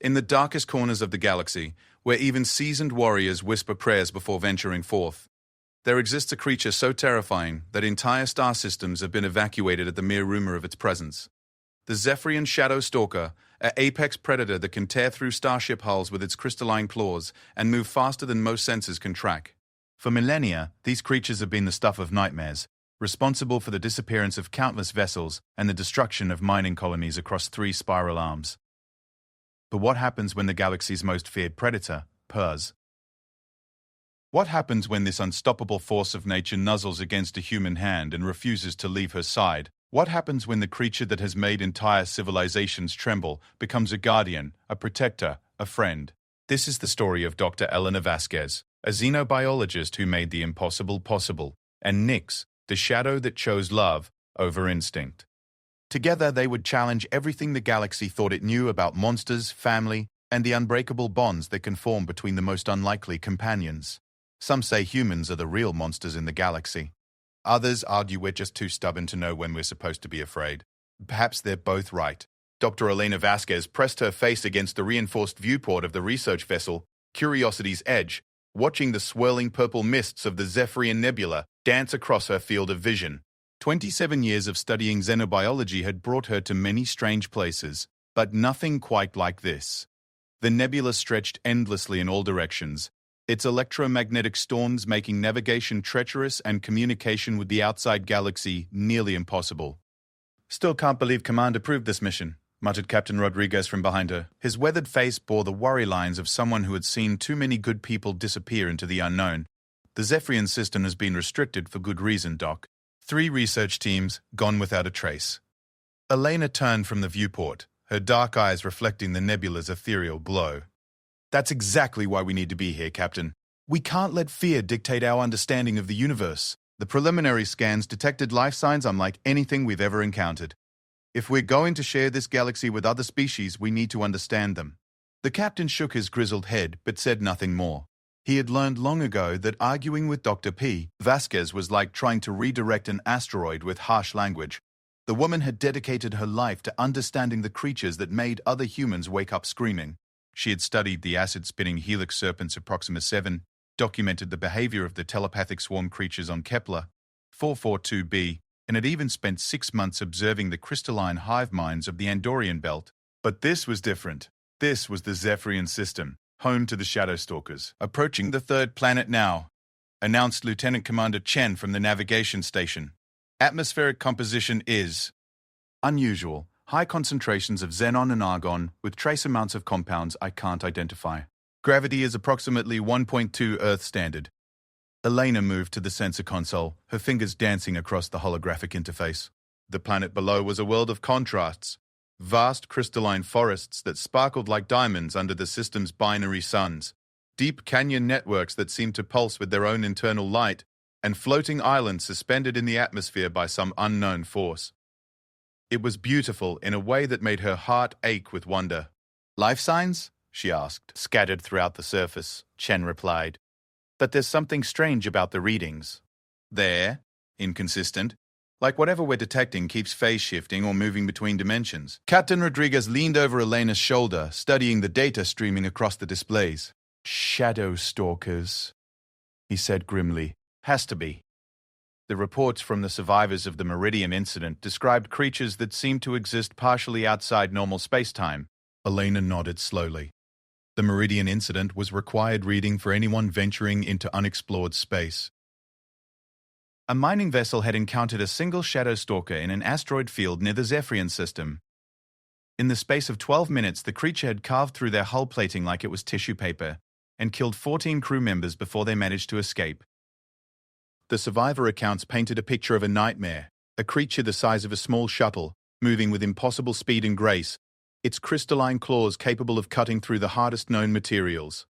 In the darkest corners of the galaxy, where even seasoned warriors whisper prayers before venturing forth, there exists a creature so terrifying that entire star systems have been evacuated at the mere rumor of its presence. The Zephyrian Shadow Stalker, an apex predator that can tear through starship hulls with its crystalline claws and move faster than most sensors can track. For millennia, these creatures have been the stuff of nightmares, responsible for the disappearance of countless vessels and the destruction of mining colonies across 3 spiral arms. But what happens when the galaxy's most feared predator purrs? What happens when this unstoppable force of nature nuzzles against a human hand and refuses to leave her side? What happens when the creature that has made entire civilizations tremble becomes a guardian, a protector, a friend? This is the story of Dr. Elena Vasquez, a xenobiologist who made the impossible possible, and Nyx, the shadow that chose love over instinct. Together, they would challenge everything the galaxy thought it knew about monsters, family, and the unbreakable bonds that can form between the most unlikely companions. Some say humans are the real monsters in the galaxy. Others argue we're just too stubborn to know when we're supposed to be afraid. Perhaps they're both right. Dr. Elena Vasquez pressed her face against the reinforced viewport of the research vessel, Curiosity's Edge, watching the swirling purple mists of the Zephyrian Nebula dance across her field of vision. 27 years of studying xenobiology had brought her to many strange places, but nothing quite like this. The nebula stretched endlessly in all directions, its electromagnetic storms making navigation treacherous and communication with the outside galaxy nearly impossible. "Still can't believe Command approved this mission," muttered Captain Rodriguez from behind her. His weathered face bore the worry lines of someone who had seen too many good people disappear into the unknown. "The Zephyrian system has been restricted for good reason, Doc. 3 research teams gone without a trace." Elena turned from the viewport, her dark eyes reflecting the nebula's ethereal glow. "That's exactly why we need to be here, Captain. We can't let fear dictate our understanding of the universe. The preliminary scans detected life signs unlike anything we've ever encountered. If we're going to share this galaxy with other species, we need to understand them." The captain shook his grizzled head but said nothing more. He had learned long ago that arguing with Dr. P. Vasquez was like trying to redirect an asteroid with harsh language. The woman had dedicated her life to understanding the creatures that made other humans wake up screaming. She had studied the acid-spitting helix serpents of Proxima 7, documented the behavior of the telepathic swarm creatures on Kepler 442b, and had even spent 6 months observing the crystalline hive minds of the Andorian belt. But this was different. This was the Zephyrian system, home to the Shadow Stalkers. "Approaching the 3rd planet now," announced Lieutenant Commander Chen from the navigation station. "Atmospheric composition is unusual. High concentrations of xenon and argon with trace amounts of compounds I can't identify. Gravity is approximately 1.2 Earth standard." Elena moved to the sensor console, her fingers dancing across the holographic interface. The planet below was a world of contrasts. Vast crystalline forests that sparkled like diamonds under the system's binary suns, deep canyon networks that seemed to pulse with their own internal light, and floating islands suspended in the atmosphere by some unknown force. It was beautiful in a way that made her heart ache with wonder. "Life signs?" she asked. "Scattered throughout the surface," Chen replied. "But there's something strange about the readings. They're inconsistent. Like whatever we're detecting keeps phase shifting or moving between dimensions." Captain Rodriguez leaned over Elena's shoulder, studying the data streaming across the displays. "Shadow Stalkers," he said grimly. "Has to be." The reports from the survivors of the Meridian incident described creatures that seemed to exist partially outside normal space-time. Elena nodded slowly. The Meridian incident was required reading for anyone venturing into unexplored space. A mining vessel had encountered a single Shadow Stalker in an asteroid field near the Zephyrian system. In the space of 12 minutes, the creature had carved through their hull plating like it was tissue paper and killed 14 crew members before they managed to escape. The survivor accounts painted a picture of a nightmare, a creature the size of a small shuttle, moving with impossible speed and grace, its crystalline claws capable of cutting through the hardest known materials.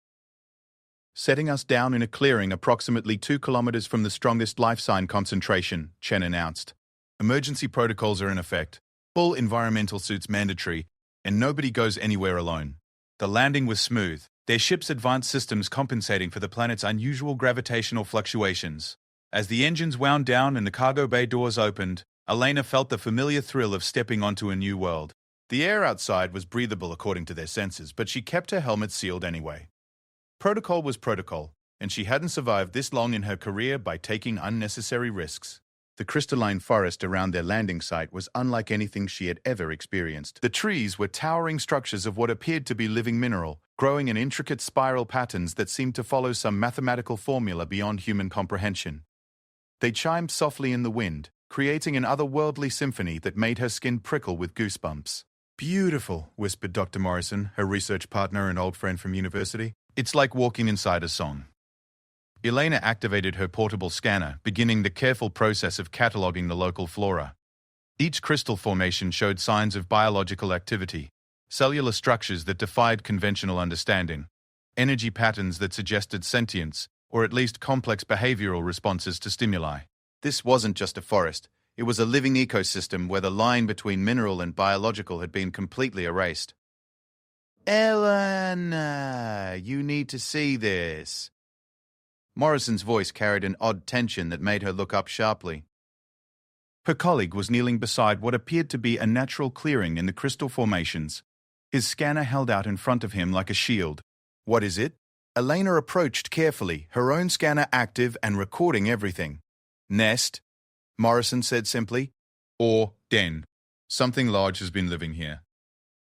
"Setting us down in a clearing approximately 2 kilometers from the strongest life sign concentration," Chen announced. "Emergency protocols are in effect. Full environmental suits mandatory, and nobody goes anywhere alone." The landing was smooth, their ship's advanced systems compensating for the planet's unusual gravitational fluctuations. As the engines wound down and the cargo bay doors opened, Elena felt the familiar thrill of stepping onto a new world. The air outside was breathable according to their senses, but she kept her helmet sealed anyway. Protocol was protocol, and she hadn't survived this long in her career by taking unnecessary risks. The crystalline forest around their landing site was unlike anything she had ever experienced. The trees were towering structures of what appeared to be living mineral, growing in intricate spiral patterns that seemed to follow some mathematical formula beyond human comprehension. They chimed softly in the wind, creating an otherworldly symphony that made her skin prickle with goosebumps. "Beautiful," whispered Dr. Morrison, her research partner and old friend from university. "It's like walking inside a song." Elena activated her portable scanner, beginning the careful process of cataloging the local flora. Each crystal formation showed signs of biological activity, cellular structures that defied conventional understanding, energy patterns that suggested sentience, or at least complex behavioral responses to stimuli. This wasn't just a forest. It was a living ecosystem where the line between mineral and biological had been completely erased. "Elena, you need to see this." Morrison's voice carried an odd tension that made her look up sharply. Her colleague was kneeling beside what appeared to be a natural clearing in the crystal formations, his scanner held out in front of him like a shield. "What is it?" Elena approached carefully, her own scanner active and recording everything. "Nest," Morrison said simply. "Or den. Something large has been living here."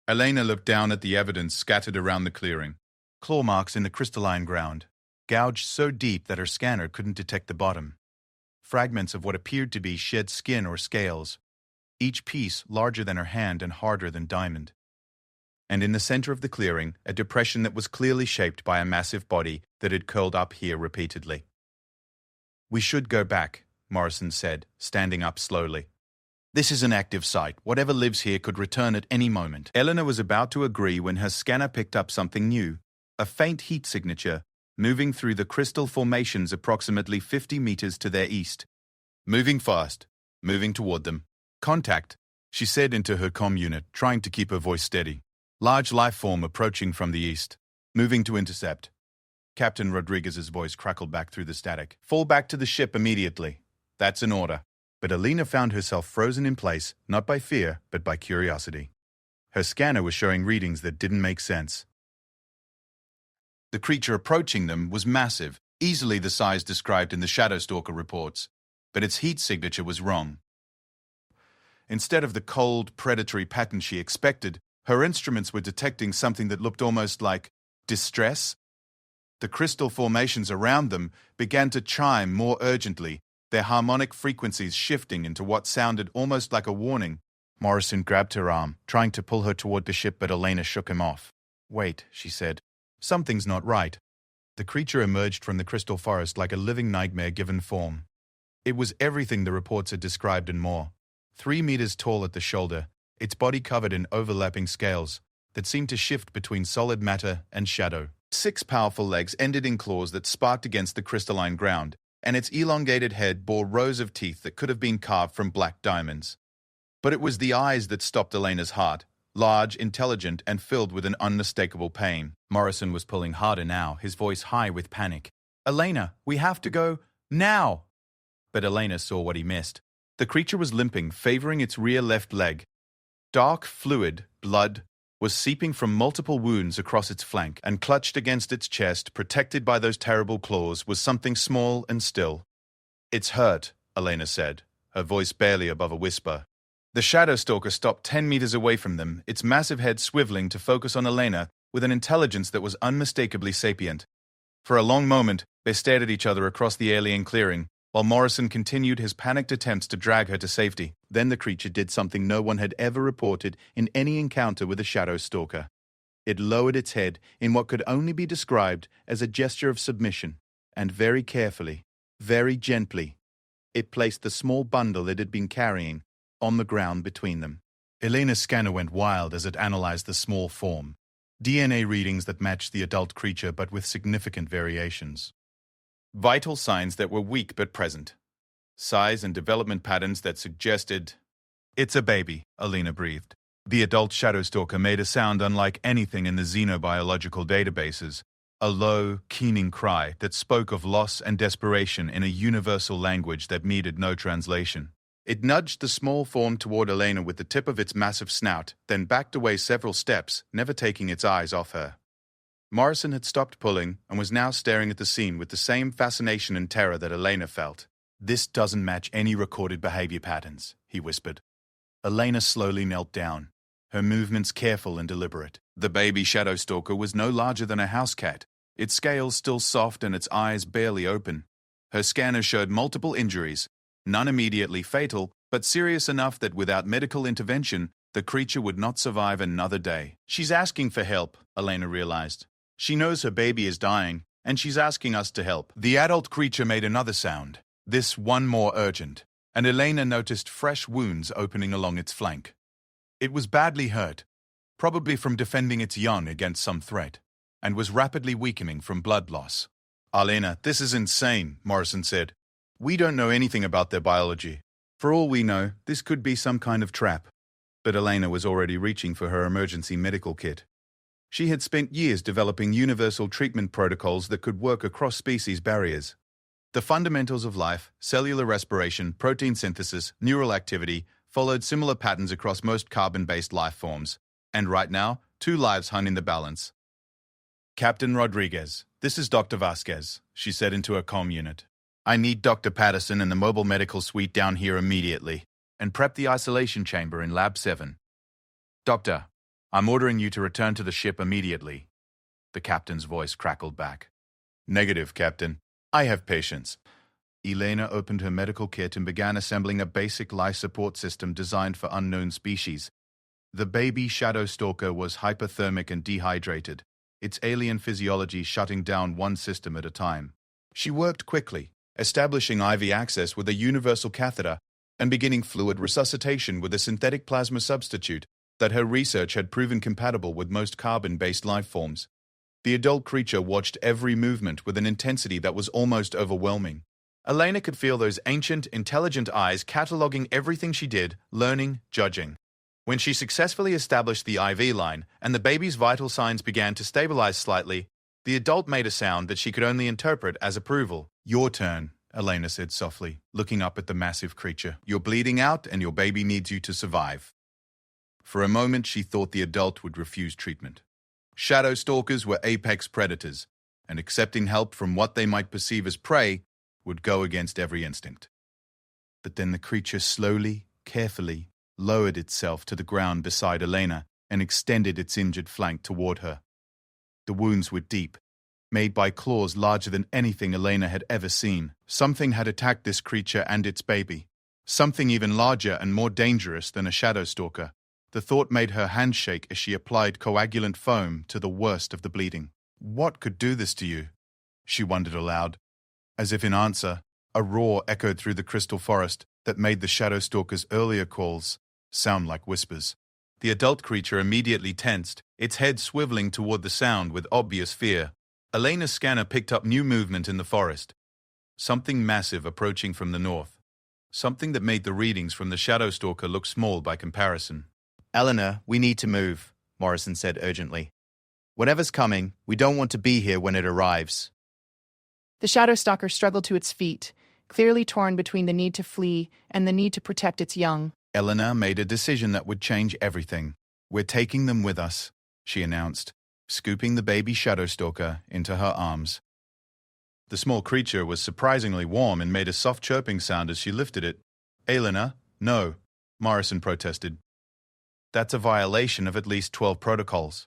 Elena looked down at the evidence scattered around the clearing. Claw marks in the crystalline ground, gouged so deep that her scanner couldn't detect the bottom. Fragments of what appeared to be shed skin or scales, each piece larger than her hand and harder than diamond. And in the center of the clearing, a depression that was clearly shaped by a massive body that had curled up here repeatedly. "We should go back," Morrison said, standing up slowly. "This is an active site. Whatever lives here could return at any moment." Eleanor was about to agree when her scanner picked up something new, a faint heat signature, moving through the crystal formations approximately 50 meters to their east. "Moving fast, moving toward them. Contact," she said into her comm unit, trying to keep her voice steady. "Large life form approaching from the east. Moving to intercept." Captain Rodriguez's voice crackled back through the static. "Fall back to the ship immediately. That's an order." But Elena found herself frozen in place, not by fear, but by curiosity. Her scanner was showing readings that didn't make sense. The creature approaching them was massive, easily the size described in the Shadowstalker reports, but its heat signature was wrong. Instead of the cold, predatory pattern she expected, her instruments were detecting something that looked almost like distress. The crystal formations around them began to chime more urgently, their harmonic frequencies shifting into what sounded almost like a warning. Morrison grabbed her arm, trying to pull her toward the ship, but Elena shook him off. "Wait," she said. "Something's not right." The creature emerged from the crystal forest like a living nightmare given form. It was everything the reports had described and more. 3 meters tall at the shoulder, its body covered in overlapping scales that seemed to shift between solid matter and shadow. 6 powerful legs ended in claws that sparked against the crystalline ground, and its elongated head bore rows of teeth that could have been carved from black diamonds. But it was the eyes that stopped Elena's heart, large, intelligent, and filled with an unmistakable pain. Morrison was pulling harder now, his voice high with panic. "Elena, we have to go, now!" But Elena saw what he missed. The creature was limping, favoring its rear left leg. Dark fluid, blood, was seeping from multiple wounds across its flank, and clutched against its chest, protected by those terrible claws, was something small and still. "It's hurt," Elena said, her voice barely above a whisper. The Shadowstalker stopped 10 meters away from them, its massive head swiveling to focus on Elena with an intelligence that was unmistakably sapient. For a long moment, they stared at each other across the alien clearing, while Morrison continued his panicked attempts to drag her to safety. Then the creature did something no one had ever reported in any encounter with a Shadowstalker. It lowered its head in what could only be described as a gesture of submission, and very carefully, very gently, it placed the small bundle it had been carrying on the ground between them. Elena's scanner went wild as it analyzed the small form. DNA readings that matched the adult creature but with significant variations. Vital signs that were weak but present. Size and development patterns that suggested... "It's a baby," Elena breathed. The adult Shadowstalker made a sound unlike anything in the xenobiological databases, a low, keening cry that spoke of loss and desperation in a universal language that needed no translation. It nudged the small form toward Elena with the tip of its massive snout, then backed away several steps, never taking its eyes off her. Morrison had stopped pulling and was now staring at the scene with the same fascination and terror that Elena felt. "This doesn't match any recorded behavior patterns," he whispered. Elena slowly knelt down, her movements careful and deliberate. The baby shadow stalker was no larger than a house cat, its scales still soft and its eyes barely open. Her scanner showed multiple injuries, none immediately fatal, but serious enough that without medical intervention, the creature would not survive another day. "She's asking for help," Elena realized. "She knows her baby is dying, and she's asking us to help." The adult creature made another sound, this one more urgent, and Elena noticed fresh wounds opening along its flank. It was badly hurt, probably from defending its young against some threat, and was rapidly weakening from blood loss. "Elena, this is insane," Morrison said. "We don't know anything about their biology. For all we know, this could be some kind of trap." But Elena was already reaching for her emergency medical kit. She had spent years developing universal treatment protocols that could work across species barriers. The fundamentals of life, cellular respiration, protein synthesis, neural activity, followed similar patterns across most carbon-based life forms. And right now, 2 lives hung in the balance. "Captain Rodriguez, this is Dr. Vasquez," she said into her comm unit. "I need Dr. Patterson and the mobile medical suite down here immediately, and prep the isolation chamber in Lab 7. Doctor, I'm ordering you to return to the ship immediately." The captain's voice crackled back. "Negative, Captain. I have patience." Elena opened her medical kit and began assembling a basic life support system designed for unknown species. The baby shadow stalker was hypothermic and dehydrated, its alien physiology shutting down one system at a time. She worked quickly, establishing IV access with a universal catheter and beginning fluid resuscitation with a synthetic plasma substitute that her research had proven compatible with most carbon-based life forms. The adult creature watched every movement with an intensity that was almost overwhelming. Elena could feel those ancient, intelligent eyes cataloging everything she did, learning, judging. When she successfully established the IV line and the baby's vital signs began to stabilize slightly, the adult made a sound that she could only interpret as approval. "Your turn," Elena said softly, looking up at the massive creature. "You're bleeding out and your baby needs you to survive." For a moment, she thought the adult would refuse treatment. Shadow stalkers were apex predators, and accepting help from what they might perceive as prey would go against every instinct. But then the creature slowly, carefully, lowered itself to the ground beside Elena and extended its injured flank toward her. The wounds were deep, made by claws larger than anything Elena had ever seen. Something had attacked this creature and its baby. Something even larger and more dangerous than a shadow stalker. The thought made her hand shake as she applied coagulant foam to the worst of the bleeding. "What could do this to you?" she wondered aloud. As if in answer, a roar echoed through the crystal forest that made the shadow stalker's earlier calls sound like whispers. The adult creature immediately tensed, its head swiveling toward the sound with obvious fear. Elena's scanner picked up new movement in the forest. Something massive approaching from the north. Something that made the readings from the shadow stalker look small by comparison. "Eleanor, we need to move," Morrison said urgently. "Whatever's coming, we don't want to be here when it arrives." The shadow stalker struggled to its feet, clearly torn between the need to flee and the need to protect its young. Eleanor made a decision that would change everything. "We're taking them with us," she announced, scooping the baby shadow stalker into her arms. The small creature was surprisingly warm and made a soft chirping sound as she lifted it. "Eleanor, no," Morrison protested. "That's a violation of at least 12 protocols."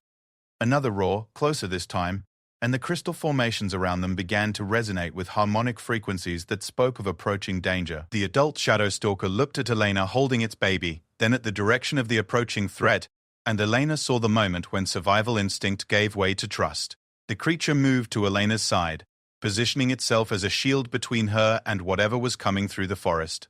Another roar, closer this time, and the crystal formations around them began to resonate with harmonic frequencies that spoke of approaching danger. The adult shadow stalker looked at Elena holding its baby, then at the direction of the approaching threat, and Elena saw the moment when survival instinct gave way to trust. The creature moved to Elena's side, positioning itself as a shield between her and whatever was coming through the forest.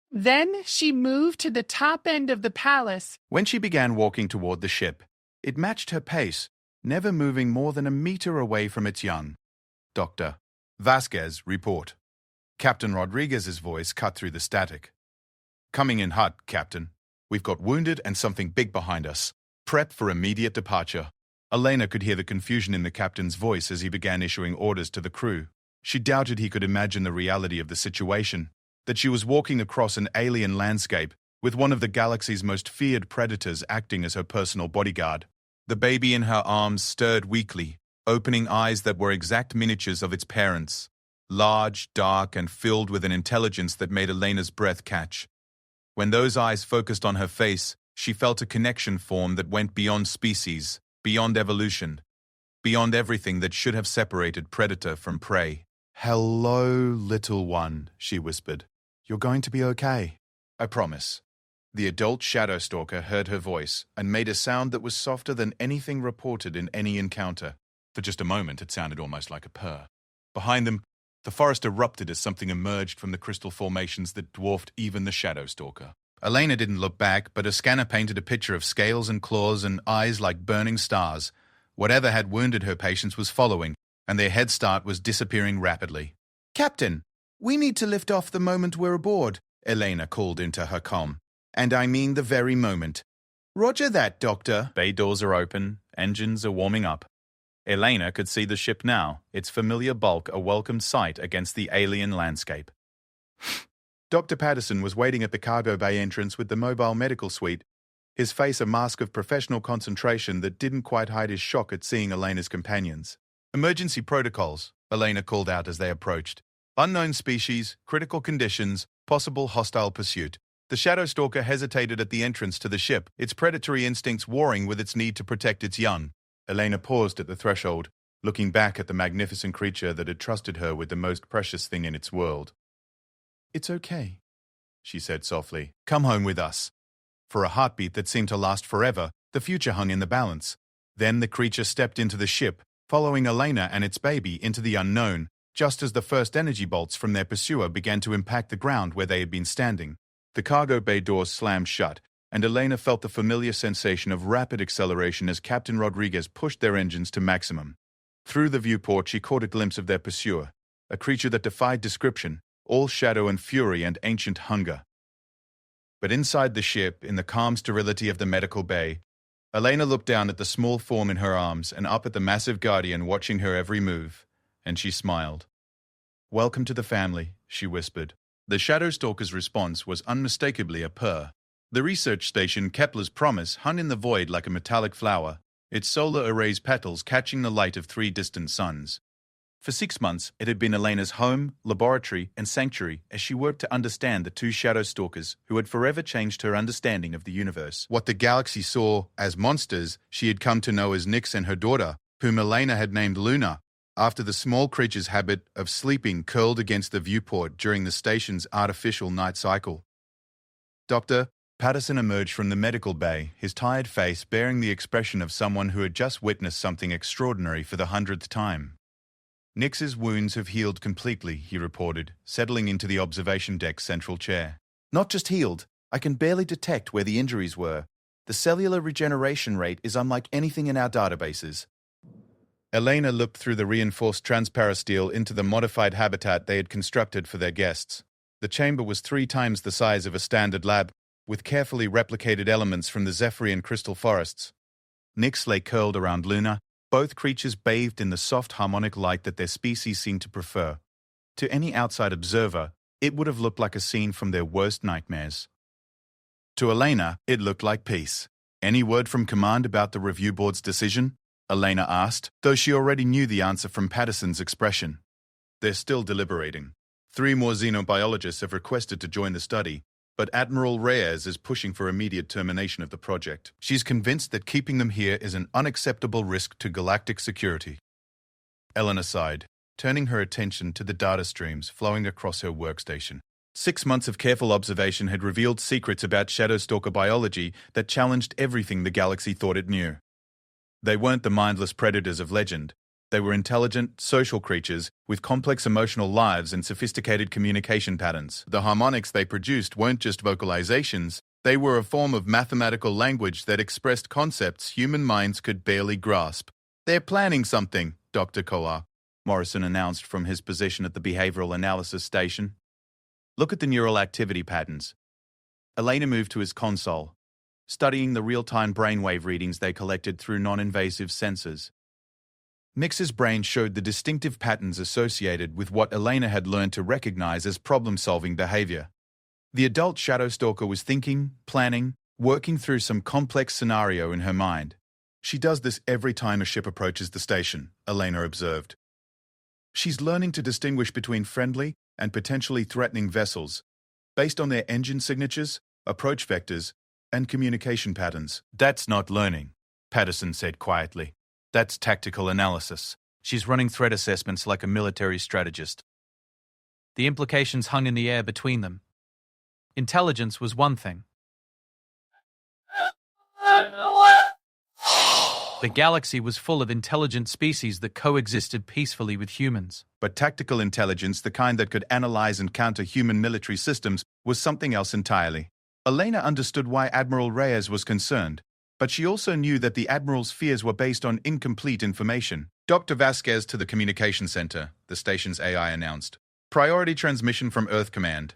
Then she moved to the top end of the palace. When she began walking toward the ship, it matched her pace, never moving more than a meter away from its young. "Dr. Vasquez, report." Captain Rodriguez's voice cut through the static. "Coming in hot, Captain. We've got wounded and something big behind us. Prep for immediate departure." Elena could hear the confusion in the captain's voice as he began issuing orders to the crew. She doubted he could imagine the reality of the situation. that she was walking across an alien landscape with one of the galaxy's most feared predators acting as her personal bodyguard. The baby in her arms stirred weakly, opening eyes that were exact miniatures of its parents, large, dark, and filled with an intelligence that made Elena's breath catch. When those eyes focused on her face, she felt a connection form that went beyond species, beyond evolution, beyond everything that should have separated predator from prey. "Hello, little one," she whispered. "You're going to be okay." "I promise." The adult shadow stalker heard her voice and made a sound that was softer than anything reported in any encounter. For just a moment, it sounded almost like a purr. Behind them, the forest erupted as something emerged from the crystal formations that dwarfed even the shadow stalker. Elena didn't look back, but her scanner painted a picture of scales and claws and eyes like burning stars. Whatever had wounded her patients was following, and their head start was disappearing rapidly. "Captain, we need to lift off the moment we're aboard," Elena called into her comm. "And I mean the very moment." "Roger that, Doctor." Bay doors are open, engines are warming up. Elena could see the ship now, its familiar bulk a welcome sight against the alien landscape. Dr. Patterson was waiting at the cargo bay entrance with the mobile medical suite, his face a mask of professional concentration that didn't quite hide his shock at seeing Elena's companions. "Emergency protocols," Elena called out as they approached. "Unknown species, critical conditions, possible hostile pursuit." The shadow stalker hesitated at the entrance to the ship, its predatory instincts warring with its need to protect its young. Elena paused at the threshold, looking back at the magnificent creature that had trusted her with the most precious thing in its world. "It's okay," she said softly. "Come home with us." For a heartbeat that seemed to last forever, the future hung in the balance. Then the creature stepped into the ship, following Elena and its baby into the unknown, just as the first energy bolts from their pursuer began to impact the ground where they had been standing. The cargo bay doors slammed shut, and Elena felt the familiar sensation of rapid acceleration as Captain Rodriguez pushed their engines to maximum. Through the viewport, she caught a glimpse of their pursuer, a creature that defied description, all shadow and fury and ancient hunger. But inside the ship, in the calm sterility of the medical bay, Elena looked down at the small form in her arms and up at the massive guardian watching her every move, and she smiled. "Welcome to the family," she whispered. The shadow stalker's response was unmistakably a purr. The research station Kepler's Promise hung in the void like a metallic flower, its solar array's petals catching the light of 3 distant suns. For 6 months, it had been Elena's home, laboratory, and sanctuary as she worked to understand the 2 shadow stalkers who had forever changed her understanding of the universe. What the galaxy saw as monsters, she had come to know as Nyx and her daughter, whom Elena had named Luna, after the small creature's habit of sleeping curled against the viewport during the station's artificial night cycle. Dr. Patterson emerged from the medical bay, his tired face bearing the expression of someone who had just witnessed something extraordinary for the 100th time. "Nyx's wounds have healed completely," he reported, settling into the observation deck's central chair. "Not just healed, I can barely detect where the injuries were. The cellular regeneration rate is unlike anything in our databases." Elena looked through the reinforced transparasteel into the modified habitat they had constructed for their guests. The chamber was 3 times the size of a standard lab, with carefully replicated elements from the Zephyrian crystal forests. Nyx lay curled around Luna, both creatures bathed in the soft harmonic light that their species seemed to prefer. To any outside observer, it would have looked like a scene from their worst nightmares. To Elena, it looked like peace. "Any word from command about the review board's decision?" Elena asked, though she already knew the answer from Patterson's expression. "They're still deliberating. 3 more xenobiologists have requested to join the study, but Admiral Reyes is pushing for immediate termination of the project. She's convinced that keeping them here is an unacceptable risk to galactic security." Elena sighed, turning her attention to the data streams flowing across her workstation. 6 months of careful observation had revealed secrets about Shadowstalker biology that challenged everything the galaxy thought it knew. They weren't the mindless predators of legend. They were intelligent, social creatures with complex emotional lives and sophisticated communication patterns. The harmonics they produced weren't just vocalizations, they were a form of mathematical language that expressed concepts human minds could barely grasp. "They're planning something," Dr. Kolar, Morrison announced from his position at the behavioral analysis station. "Look at the neural activity patterns." Elena moved to his console, studying the real-time brainwave readings they collected through non-invasive sensors. Nix's brain showed the distinctive patterns associated with what Elena had learned to recognize as problem-solving behavior. The adult Shadow Stalker was thinking, planning, working through some complex scenario in her mind. She does this every time a ship approaches the station, Elena observed. She's learning to distinguish between friendly and potentially threatening vessels, based on their engine signatures, approach vectors, and communication patterns. That's not learning, Patterson said quietly. That's tactical analysis. She's running threat assessments like a military strategist. The implications hung in the air between them. Intelligence was one thing. The galaxy was full of intelligent species that coexisted peacefully with humans. But tactical intelligence, the kind that could analyze and counter human military systems, was something else entirely. Elena understood why Admiral Reyes was concerned, but she also knew that the Admiral's fears were based on incomplete information. Dr. Vasquez to the communication center, the station's AI announced. Priority transmission from Earth Command.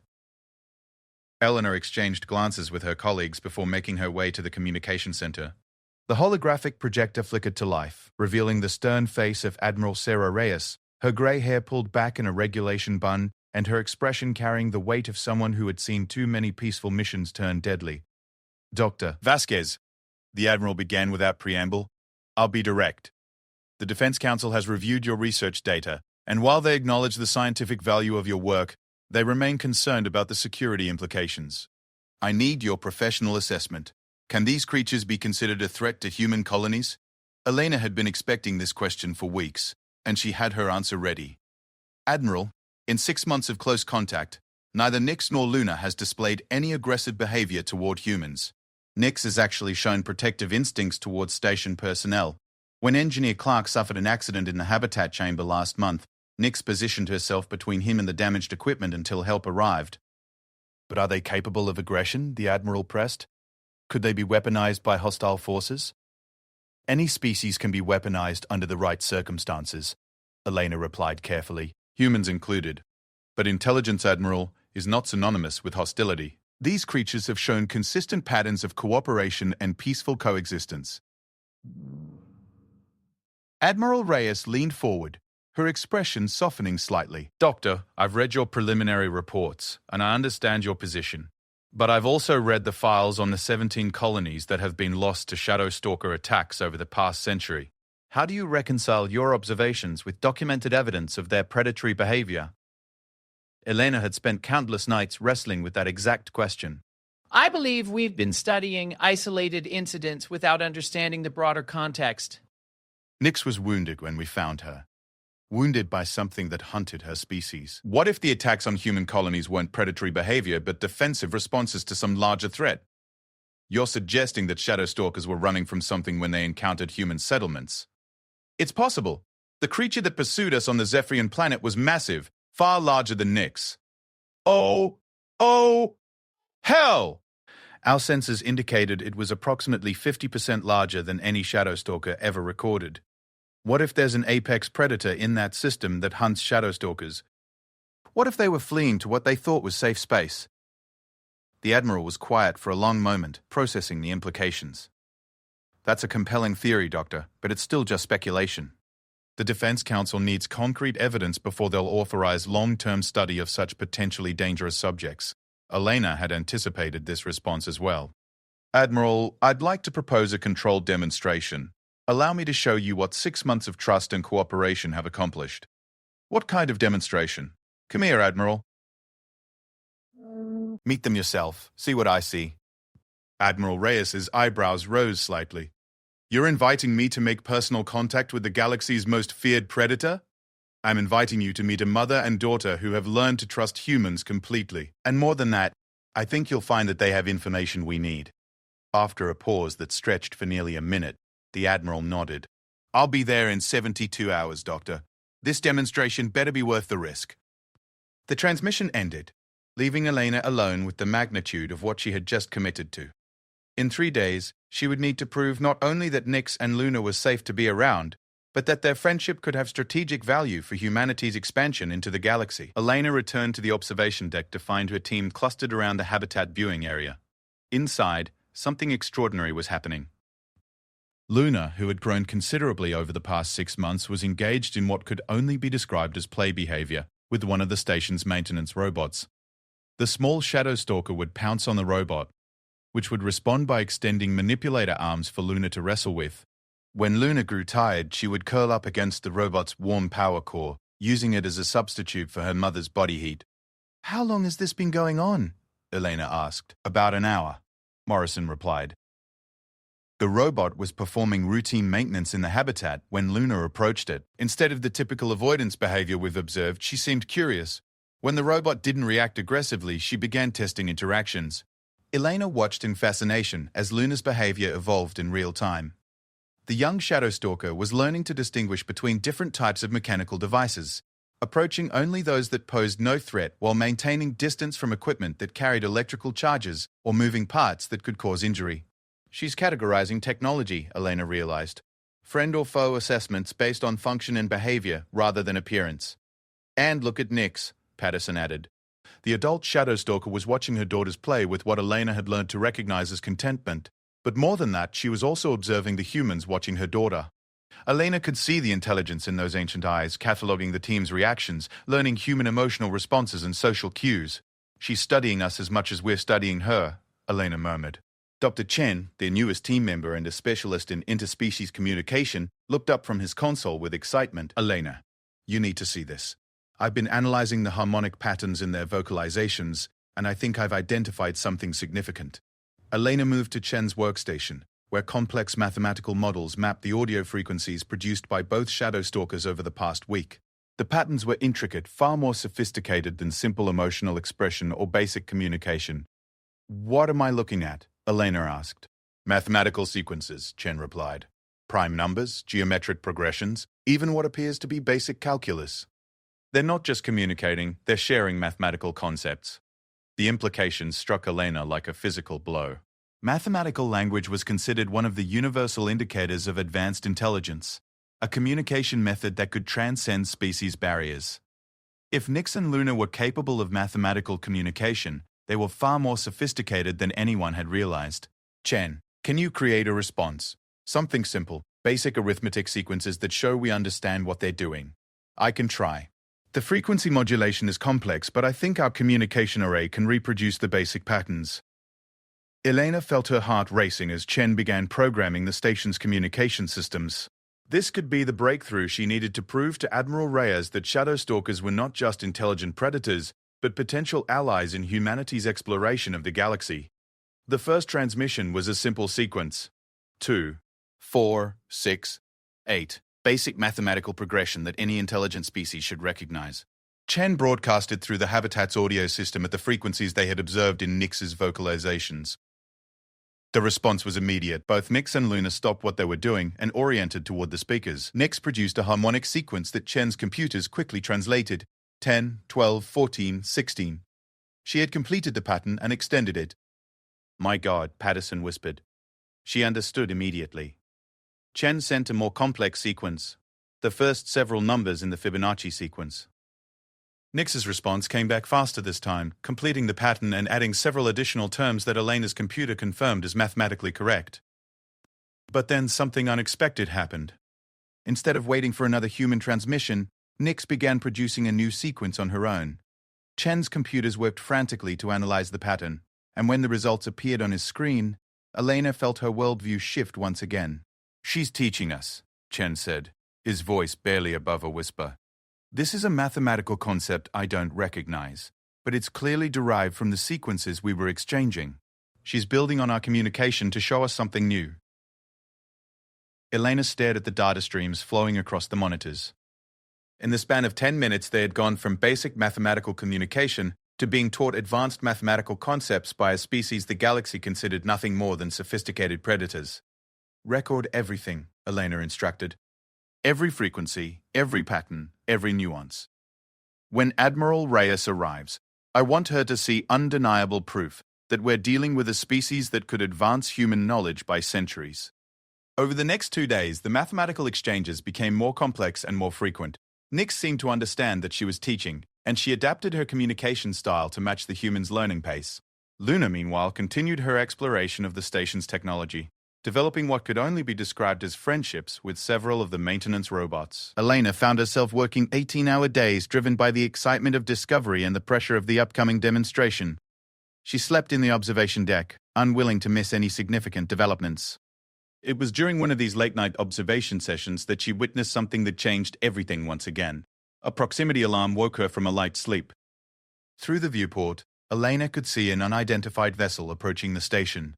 Eleanor exchanged glances with her colleagues before making her way to the communication center. The holographic projector flickered to life, revealing the stern face of Admiral Sarah Reyes, her gray hair pulled back in a regulation bun, and her expression carrying the weight of someone who had seen too many peaceful missions turn deadly. Dr. Vasquez, the Admiral began without preamble, I'll be direct. The Defense Council has reviewed your research data, and while they acknowledge the scientific value of your work, they remain concerned about the security implications. I need your professional assessment. Can these creatures be considered a threat to human colonies? Elena had been expecting this question for weeks, and she had her answer ready. Admiral, in 6 months of close contact, neither Nix nor Luna has displayed any aggressive behavior toward humans. Nix has actually shown protective instincts towards station personnel. When Engineer Clark suffered an accident in the habitat chamber last month, Nix positioned herself between him and the damaged equipment until help arrived. But are they capable of aggression? The Admiral pressed. Could they be weaponized by hostile forces? Any species can be weaponized under the right circumstances, Elena replied carefully, humans included. But intelligence, Admiral, is not synonymous with hostility. These creatures have shown consistent patterns of cooperation and peaceful coexistence. Admiral Reyes leaned forward, her expression softening slightly. Doctor, I've read your preliminary reports, and I understand your position. But I've also read the files on the 17 colonies that have been lost to Shadow Stalker attacks over the past century. How do you reconcile your observations with documented evidence of their predatory behavior? Elena had spent countless nights wrestling with that exact question. I believe we've been studying isolated incidents without understanding the broader context. Nix was wounded when we found her. Wounded by something that hunted her species. What if the attacks on human colonies weren't predatory behavior but defensive responses to some larger threat? You're suggesting that Shadow Stalkers were running from something when they encountered human settlements. It's possible. The creature that pursued us on the Zephyrian planet was massive, far larger than Nix. Oh, hell! Our sensors indicated it was approximately 50% larger than any Shadow Stalker ever recorded. What if there's an apex predator in that system that hunts Shadow Stalkers? What if they were fleeing to what they thought was safe space? The Admiral was quiet for a long moment, processing the implications. That's a compelling theory, Doctor, but it's still just speculation. The Defense Council needs concrete evidence before they'll authorize long-term study of such potentially dangerous subjects. Elena had anticipated this response as well. Admiral, I'd like to propose a controlled demonstration. Allow me to show you what 6 months of trust and cooperation have accomplished. What kind of demonstration? Come here, Admiral. Meet them yourself. See what I see. Admiral Reyes's eyebrows rose slightly. You're inviting me to make personal contact with the galaxy's most feared predator? I'm inviting you to meet a mother and daughter who have learned to trust humans completely. And more than that, I think you'll find that they have information we need. After a pause that stretched for nearly a minute, the Admiral nodded. I'll be there in 72 hours, Doctor. This demonstration better be worth the risk. The transmission ended, leaving Elena alone with the magnitude of what she had just committed to. In 3 days, she would need to prove not only that Nix and Luna were safe to be around, but that their friendship could have strategic value for humanity's expansion into the galaxy. Elena returned to the observation deck to find her team clustered around the habitat viewing area. Inside, something extraordinary was happening. Luna, who had grown considerably over the past 6 months, was engaged in what could only be described as play behavior with one of the station's maintenance robots. The small shadow stalker would pounce on the robot, which would respond by extending manipulator arms for Luna to wrestle with. When Luna grew tired, she would curl up against the robot's warm power core, using it as a substitute for her mother's body heat. "How long has this been going on?" Elena asked. "About an hour," Morrison replied. The robot was performing routine maintenance in the habitat when Luna approached it. Instead of the typical avoidance behavior we've observed, she seemed curious. When the robot didn't react aggressively, she began testing interactions. Elena watched in fascination as Luna's behavior evolved in real time. The young shadow stalker was learning to distinguish between different types of mechanical devices, approaching only those that posed no threat while maintaining distance from equipment that carried electrical charges or moving parts that could cause injury. She's categorizing technology, Elena realized. Friend or foe assessments based on function and behavior rather than appearance. "And look at Nix," Patterson added. The adult shadow stalker was watching her daughters play with what Elena had learned to recognize as contentment. But more than that, she was also observing the humans watching her daughter. Elena could see the intelligence in those ancient eyes, cataloging the team's reactions, learning human emotional responses and social cues. "She's studying us as much as we're studying her," Elena murmured. Dr. Chen, their newest team member and a specialist in interspecies communication, looked up from his console with excitement. "Elena, you need to see this. I've been analyzing the harmonic patterns in their vocalizations, and I think I've identified something significant." Elena moved to Chen's workstation, where complex mathematical models mapped the audio frequencies produced by both shadow stalkers over the past week. The patterns were intricate, far more sophisticated than simple emotional expression or basic communication. "What am I looking at?" Elena asked. "Mathematical sequences," Chen replied. "Prime numbers, geometric progressions, even what appears to be basic calculus. They're not just communicating, they're sharing mathematical concepts." The implications struck Elena like a physical blow. Mathematical language was considered one of the universal indicators of advanced intelligence, a communication method that could transcend species barriers. If Nix and Luna were capable of mathematical communication, they were far more sophisticated than anyone had realized. "Chen, can you create a response? Something simple, basic arithmetic sequences that show we understand what they're doing." "I can try. The frequency modulation is complex, but I think our communication array can reproduce the basic patterns." Elena felt her heart racing as Chen began programming the station's communication systems. This could be the breakthrough she needed to prove to Admiral Reyes that shadow stalkers were not just intelligent predators, but potential allies in humanity's exploration of the galaxy. The first transmission was a simple sequence. 2, 4, 6, 8. Basic mathematical progression that any intelligent species should recognize. Chen broadcasted through the habitat's audio system at the frequencies they had observed in Nix's vocalizations. The response was immediate. Both Nix and Luna stopped what they were doing and oriented toward the speakers. Nix produced a harmonic sequence that Chen's computers quickly translated. 10, 12, 14, 16. She had completed the pattern and extended it. "My God," Patterson whispered. She understood immediately. Chen sent a more complex sequence, the first several numbers in the Fibonacci sequence. Nix's response came back faster this time, completing the pattern and adding several additional terms that Elena's computer confirmed as mathematically correct. But then something unexpected happened. Instead of waiting for another human transmission, Nix began producing a new sequence on her own. Chen's computers worked frantically to analyze the pattern, and when the results appeared on his screen, Elena felt her worldview shift once again. "She's teaching us," Chen said, his voice barely above a whisper. "This is a mathematical concept I don't recognize, but it's clearly derived from the sequences we were exchanging. She's building on our communication to show us something new." Elena stared at the data streams flowing across the monitors. In the span of 10 minutes, they had gone from basic mathematical communication to being taught advanced mathematical concepts by a species the galaxy considered nothing more than sophisticated predators. "Record everything," Elena instructed. "Every frequency, every pattern, every nuance. When Admiral Reyes arrives, I want her to see undeniable proof that we're dealing with a species that could advance human knowledge by centuries." Over the next 2 days, the mathematical exchanges became more complex and more frequent. Nix seemed to understand that she was teaching, and she adapted her communication style to match the humans' learning pace. Luna, meanwhile, continued her exploration of the station's technology. developing what could only be described as friendships with several of the maintenance robots. Elena found herself working 18-hour days, driven by the excitement of discovery and the pressure of the upcoming demonstration. She slept in the observation deck, unwilling to miss any significant developments. It was during one of these late-night observation sessions that she witnessed something that changed everything once again. A proximity alarm woke her from a light sleep. Through the viewport, Elena could see an unidentified vessel approaching the station.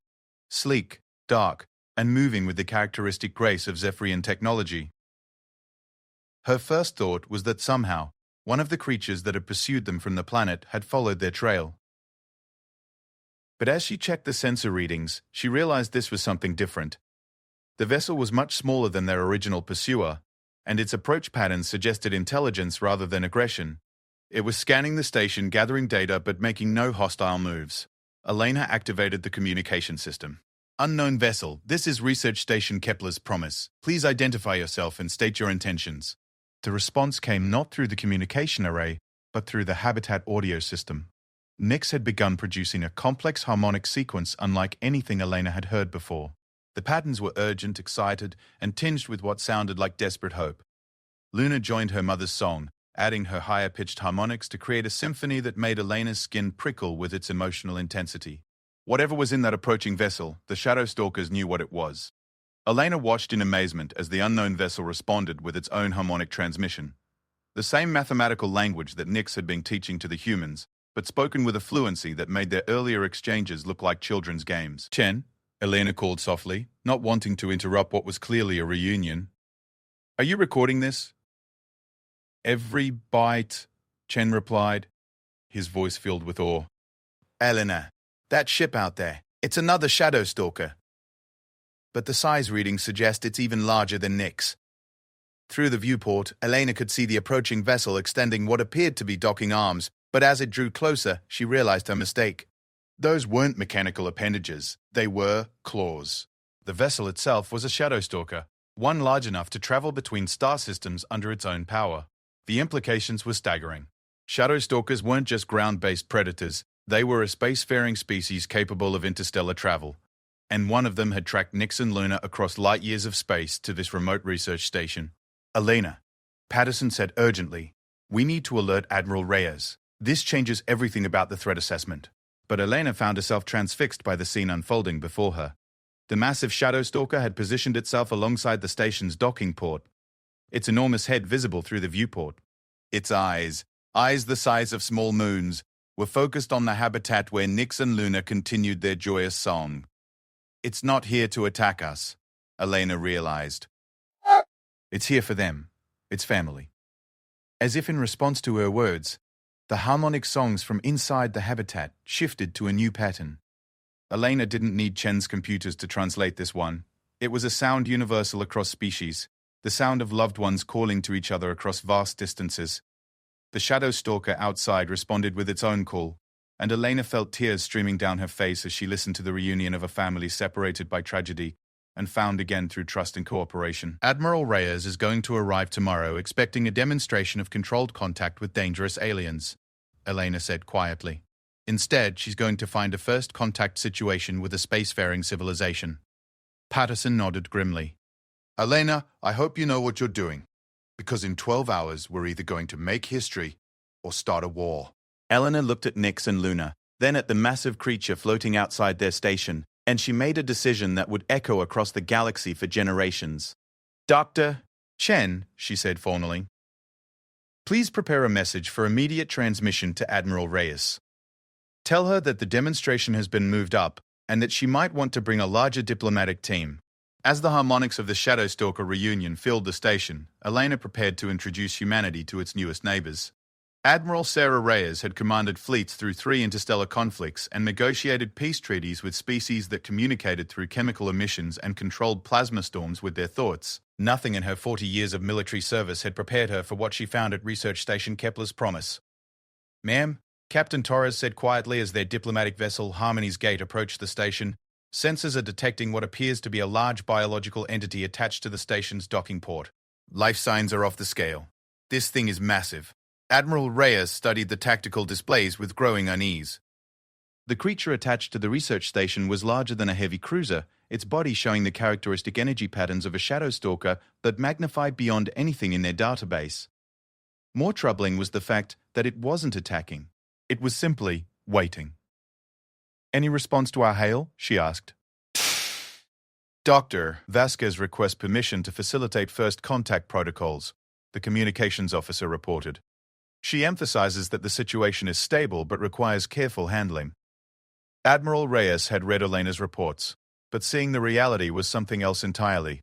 Sleek, dark, and moving with the characteristic grace of Zephyrian technology. Her first thought was that somehow, one of the creatures that had pursued them from the planet had followed their trail. But as she checked the sensor readings, she realized this was something different. The vessel was much smaller than their original pursuer, and its approach patterns suggested intelligence rather than aggression. It was scanning the station, gathering data, but making no hostile moves. Elena activated the communication system. Unknown vessel, this is Research Station Kepler's Promise. Please identify yourself and state your intentions. The response came not through the communication array, but through the Habitat audio system. Nix had begun producing a complex harmonic sequence unlike anything Elena had heard before. The patterns were urgent, excited, and tinged with what sounded like desperate hope. Luna joined her mother's song, adding her higher-pitched harmonics to create a symphony that made Elena's skin prickle with its emotional intensity. Whatever was in that approaching vessel, the Shadow Stalkers knew what it was. Elena watched in amazement as the unknown vessel responded with its own harmonic transmission. The same mathematical language that Nix had been teaching to the humans, but spoken with a fluency that made their earlier exchanges look like children's games. Chen, Elena called softly, not wanting to interrupt what was clearly a reunion. Are you recording this? Every byte, Chen replied, his voice filled with awe. Elena, that ship out there, it's another Shadow Stalker. But the size readings suggest it's even larger than Nix. Through the viewport, Elena could see the approaching vessel extending what appeared to be docking arms, but as it drew closer, she realized her mistake. Those weren't mechanical appendages, they were claws. The vessel itself was a Shadow Stalker, one large enough to travel between star systems under its own power. The implications were staggering. Shadow Stalkers weren't just ground-based predators, they were a spacefaring species capable of interstellar travel. And one of them had tracked Nix and Luna across light years of space to this remote research station. Elena, Patterson said urgently, we need to alert Admiral Reyes. This changes everything about the threat assessment. But Elena found herself transfixed by the scene unfolding before her. The massive Shadow Stalker had positioned itself alongside the station's docking port, its enormous head visible through the viewport. Its eyes the size of small moons, were focused on the habitat where Nix and Luna continued their joyous song. It's not here to attack us, Elena realized. It's here for them, its family. As if in response to her words, the harmonic songs from inside the habitat shifted to a new pattern. Elena didn't need Chen's computers to translate this one. It was a sound universal across species, the sound of loved ones calling to each other across vast distances. The Shadow Stalker outside responded with its own call, and Elena felt tears streaming down her face as she listened to the reunion of a family separated by tragedy and found again through trust and cooperation. Admiral Reyes is going to arrive tomorrow expecting a demonstration of controlled contact with dangerous aliens, Elena said quietly. Instead, she's going to find a first contact situation with a spacefaring civilization. Patterson nodded grimly. Elena, I hope you know what you're doing, because in 12 hours we're either going to make history or start a war. Elena looked at Nix and Luna, then at the massive creature floating outside their station, and she made a decision that would echo across the galaxy for generations. Dr. Chen, she said formally, please prepare a message for immediate transmission to Admiral Reyes. Tell her that the demonstration has been moved up and that she might want to bring a larger diplomatic team. As the harmonics of the Shadow Stalker reunion filled the station, Elena prepared to introduce humanity to its newest neighbors. Admiral Sarah Reyes had commanded fleets through 3 interstellar conflicts and negotiated peace treaties with species that communicated through chemical emissions and controlled plasma storms with their thoughts. Nothing in her 40 years of military service had prepared her for what she found at Research Station Kepler's Promise. Ma'am, Captain Torres said quietly as their diplomatic vessel Harmony's Gate approached the station, sensors are detecting what appears to be a large biological entity attached to the station's docking port. Life signs are off the scale. This thing is massive. Admiral Reyes studied the tactical displays with growing unease. The creature attached to the research station was larger than a heavy cruiser, its body showing the characteristic energy patterns of a shadow stalker that magnified beyond anything in their database. More troubling was the fact that it wasn't attacking. It was simply waiting. "Any response to our hail?" she asked. "Dr. Vasquez requests permission to facilitate first contact protocols," the communications officer reported. She emphasizes that the situation is stable but requires careful handling. Admiral Reyes had read Elena's reports, but seeing the reality was something else entirely.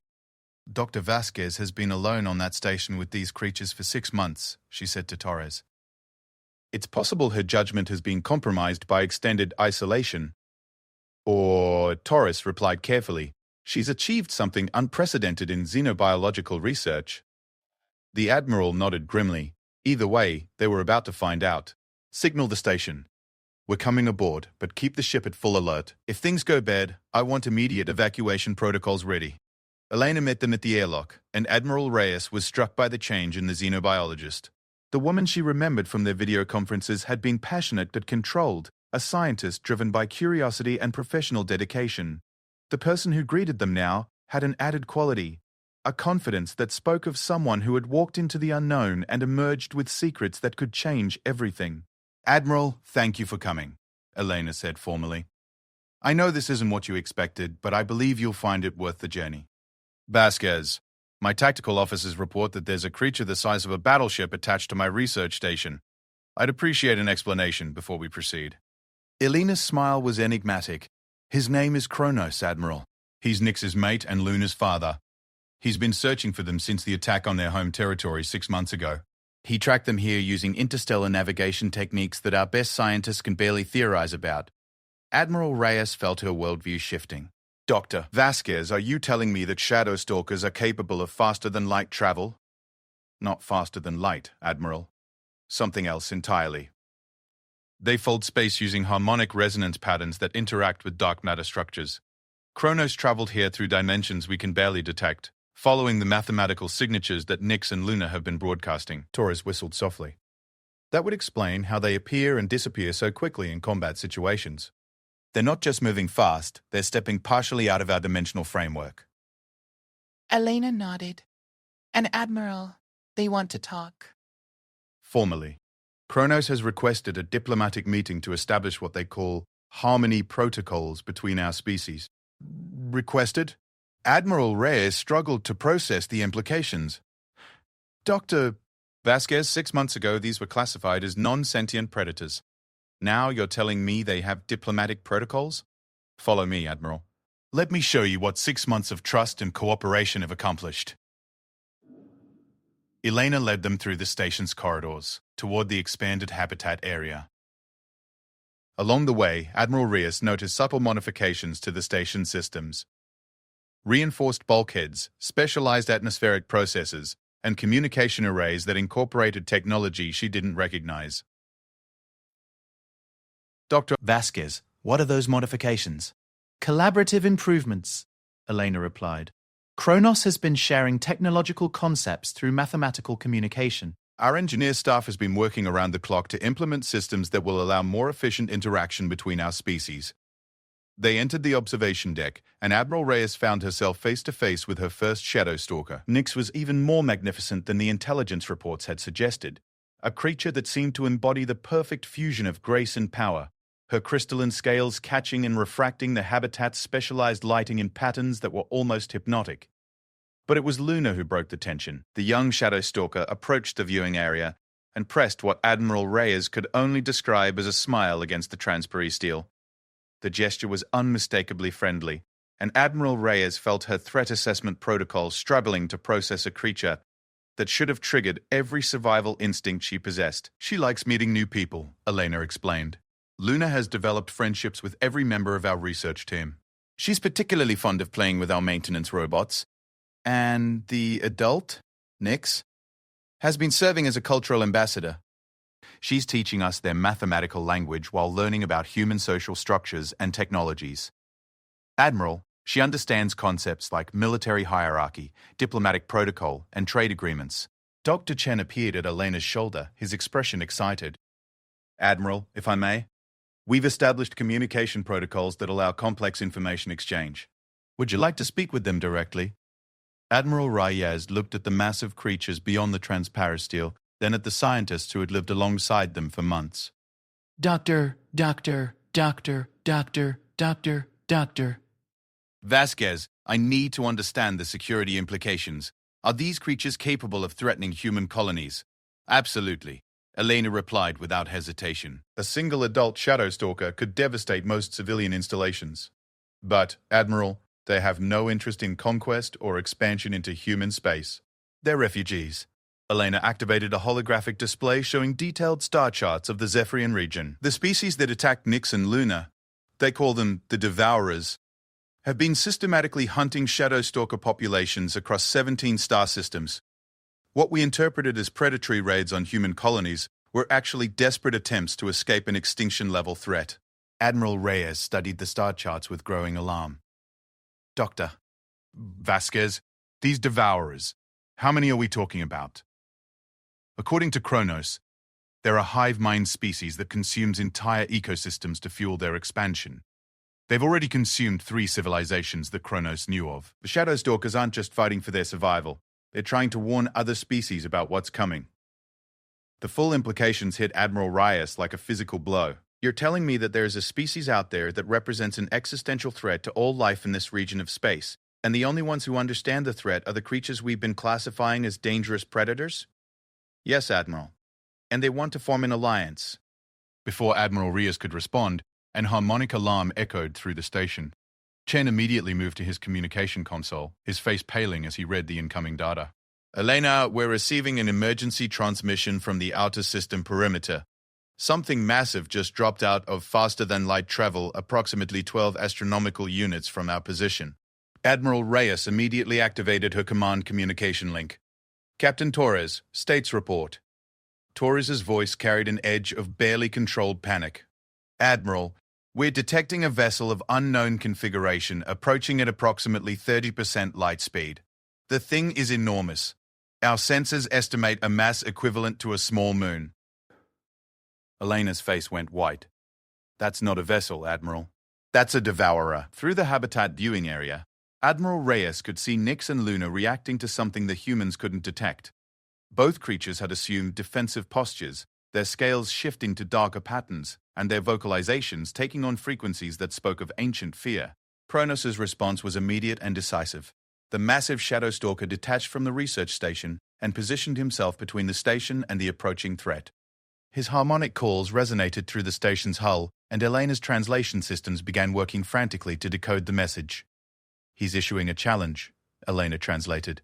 "Dr. Vasquez has been alone on that station with these creatures for 6 months," she said to Torres. "It's possible her judgment has been compromised by extended isolation." Or, Torres replied carefully, "she's achieved something unprecedented in xenobiological research." The Admiral nodded grimly. Either way, they were about to find out. "Signal the station. We're coming aboard, but keep the ship at full alert. If things go bad, I want immediate evacuation protocols ready." Elena met them at the airlock, and Admiral Reyes was struck by the change in the xenobiologist. The woman she remembered from their video conferences had been passionate but controlled, a scientist driven by curiosity and professional dedication. The person who greeted them now had an added quality, a confidence that spoke of someone who had walked into the unknown and emerged with secrets that could change everything. "Admiral, thank you for coming," Elena said formally. "I know this isn't what you expected, but I believe you'll find it worth the journey." "Vasquez, my tactical officers report that there's a creature the size of a battleship attached to my research station. I'd appreciate an explanation before we proceed." Elena's smile was enigmatic. "His name is Kronos, Admiral. He's Nyx's mate and Luna's father. He's been searching for them since the attack on their home territory 6 months ago. He tracked them here using interstellar navigation techniques that our best scientists can barely theorize about." Admiral Reyes felt her worldview shifting. "Dr. Vasquez, are you telling me that shadow stalkers are capable of faster-than-light travel?" "Not faster than light, Admiral. Something else entirely. They fold space using harmonic resonance patterns that interact with dark matter structures. Kronos traveled here through dimensions we can barely detect, following the mathematical signatures that Nyx and Luna have been broadcasting." Torres whistled softly. "That would explain how they appear and disappear so quickly in combat situations. They're not just moving fast, they're stepping partially out of our dimensional framework." Elena nodded. "And Admiral, they want to talk." "Formally. Kronos has requested a diplomatic meeting to establish what they call harmony protocols between our species." "Requested?" Admiral Reyes struggled to process the implications. "Dr. Vasquez, 6 months ago these were classified as non-sentient predators. Now you're telling me they have diplomatic protocols? Follow me, Admiral. Let me show you what 6 months of trust and cooperation have accomplished." Elena led them through the station's corridors, toward the expanded habitat area. Along the way, Admiral Reyes noticed subtle modifications to the station's systems. Reinforced bulkheads, specialized atmospheric processors, and communication arrays that incorporated technology she didn't recognize. "Dr. Vasquez, what are those modifications?" "Collaborative improvements," Elena replied. "Kronos has been sharing technological concepts through mathematical communication." "Our engineer staff has been working around the clock to implement systems that will allow more efficient interaction between our species." They entered the observation deck, and Admiral Reyes found herself face-to-face with her first shadow stalker. Nyx was even more magnificent than the intelligence reports had suggested, a creature that seemed to embody the perfect fusion of grace and power, her crystalline scales catching and refracting the habitat's specialized lighting in patterns that were almost hypnotic. But it was Luna who broke the tension. The young shadow stalker approached the viewing area and pressed what Admiral Reyes could only describe as a smile against the transparent steel. The gesture was unmistakably friendly, and Admiral Reyes felt her threat assessment protocol struggling to process a creature that should have triggered every survival instinct she possessed. "She likes meeting new people," Elena explained. "Luna has developed friendships with every member of our research team. She's particularly fond of playing with our maintenance robots. And the adult, Nyx, has been serving as a cultural ambassador. She's teaching us their mathematical language while learning about human social structures and technologies. Admiral, she understands concepts like military hierarchy, diplomatic protocol, and trade agreements." Dr. Chen appeared at Elena's shoulder, his expression excited. "Admiral, if I may?" We've established communication protocols that allow complex information exchange. Would you like to speak with them directly? Admiral Reyes looked at the massive creatures beyond the transparisteel, then at the scientists who had lived alongside them for months. Doctor. Vasquez, I need to understand the security implications. Are these creatures capable of threatening human colonies? Absolutely, Elena replied without hesitation. A single adult shadow stalker could devastate most civilian installations. But, Admiral, they have no interest in conquest or expansion into human space. They're refugees. Elena activated a holographic display showing detailed star charts of the Zephyrian region. The species that attacked Nyx and Luna, they call them the Devourers, have been systematically hunting shadow stalker populations across 17 star systems. What we interpreted as predatory raids on human colonies were actually desperate attempts to escape an extinction-level threat. Admiral Reyes studied the star charts with growing alarm. Doctor. Vasquez, these Devourers, how many are we talking about? According to Kronos, they're a hive mind species that consumes entire ecosystems to fuel their expansion. They've already consumed 3 civilizations that Kronos knew of. The shadow stalkers aren't just fighting for their survival. They're trying to warn other species about what's coming. The full implications hit Admiral Reyes like a physical blow. You're telling me that there is a species out there that represents an existential threat to all life in this region of space, and the only ones who understand the threat are the creatures we've been classifying as dangerous predators? Yes, Admiral. And they want to form an alliance. Before Admiral Reyes could respond, an harmonic alarm echoed through the station. Chen immediately moved to his communication console, his face paling as he read the incoming data. Elena, we're receiving an emergency transmission from the outer system perimeter. Something massive just dropped out of faster-than-light travel approximately 12 astronomical units from our position. Admiral Reyes immediately activated her command communication link. Captain Torres, status report. Torres's voice carried an edge of barely controlled panic. Admiral, we're detecting a vessel of unknown configuration approaching at approximately 30% light speed. The thing is enormous. Our sensors estimate a mass equivalent to a small moon. Elena's face went white. That's not a vessel, Admiral. That's a devourer. Through the habitat viewing area, Admiral Reyes could see Nyx and Luna reacting to something the humans couldn't detect. Both creatures had assumed defensive postures, their scales shifting to darker patterns, and their vocalizations taking on frequencies that spoke of ancient fear. Kronos' response was immediate and decisive. The massive shadow stalker detached from the research station and positioned himself between the station and the approaching threat. His harmonic calls resonated through the station's hull, and Elena's translation systems began working frantically to decode the message. He's issuing a challenge, Elena translated.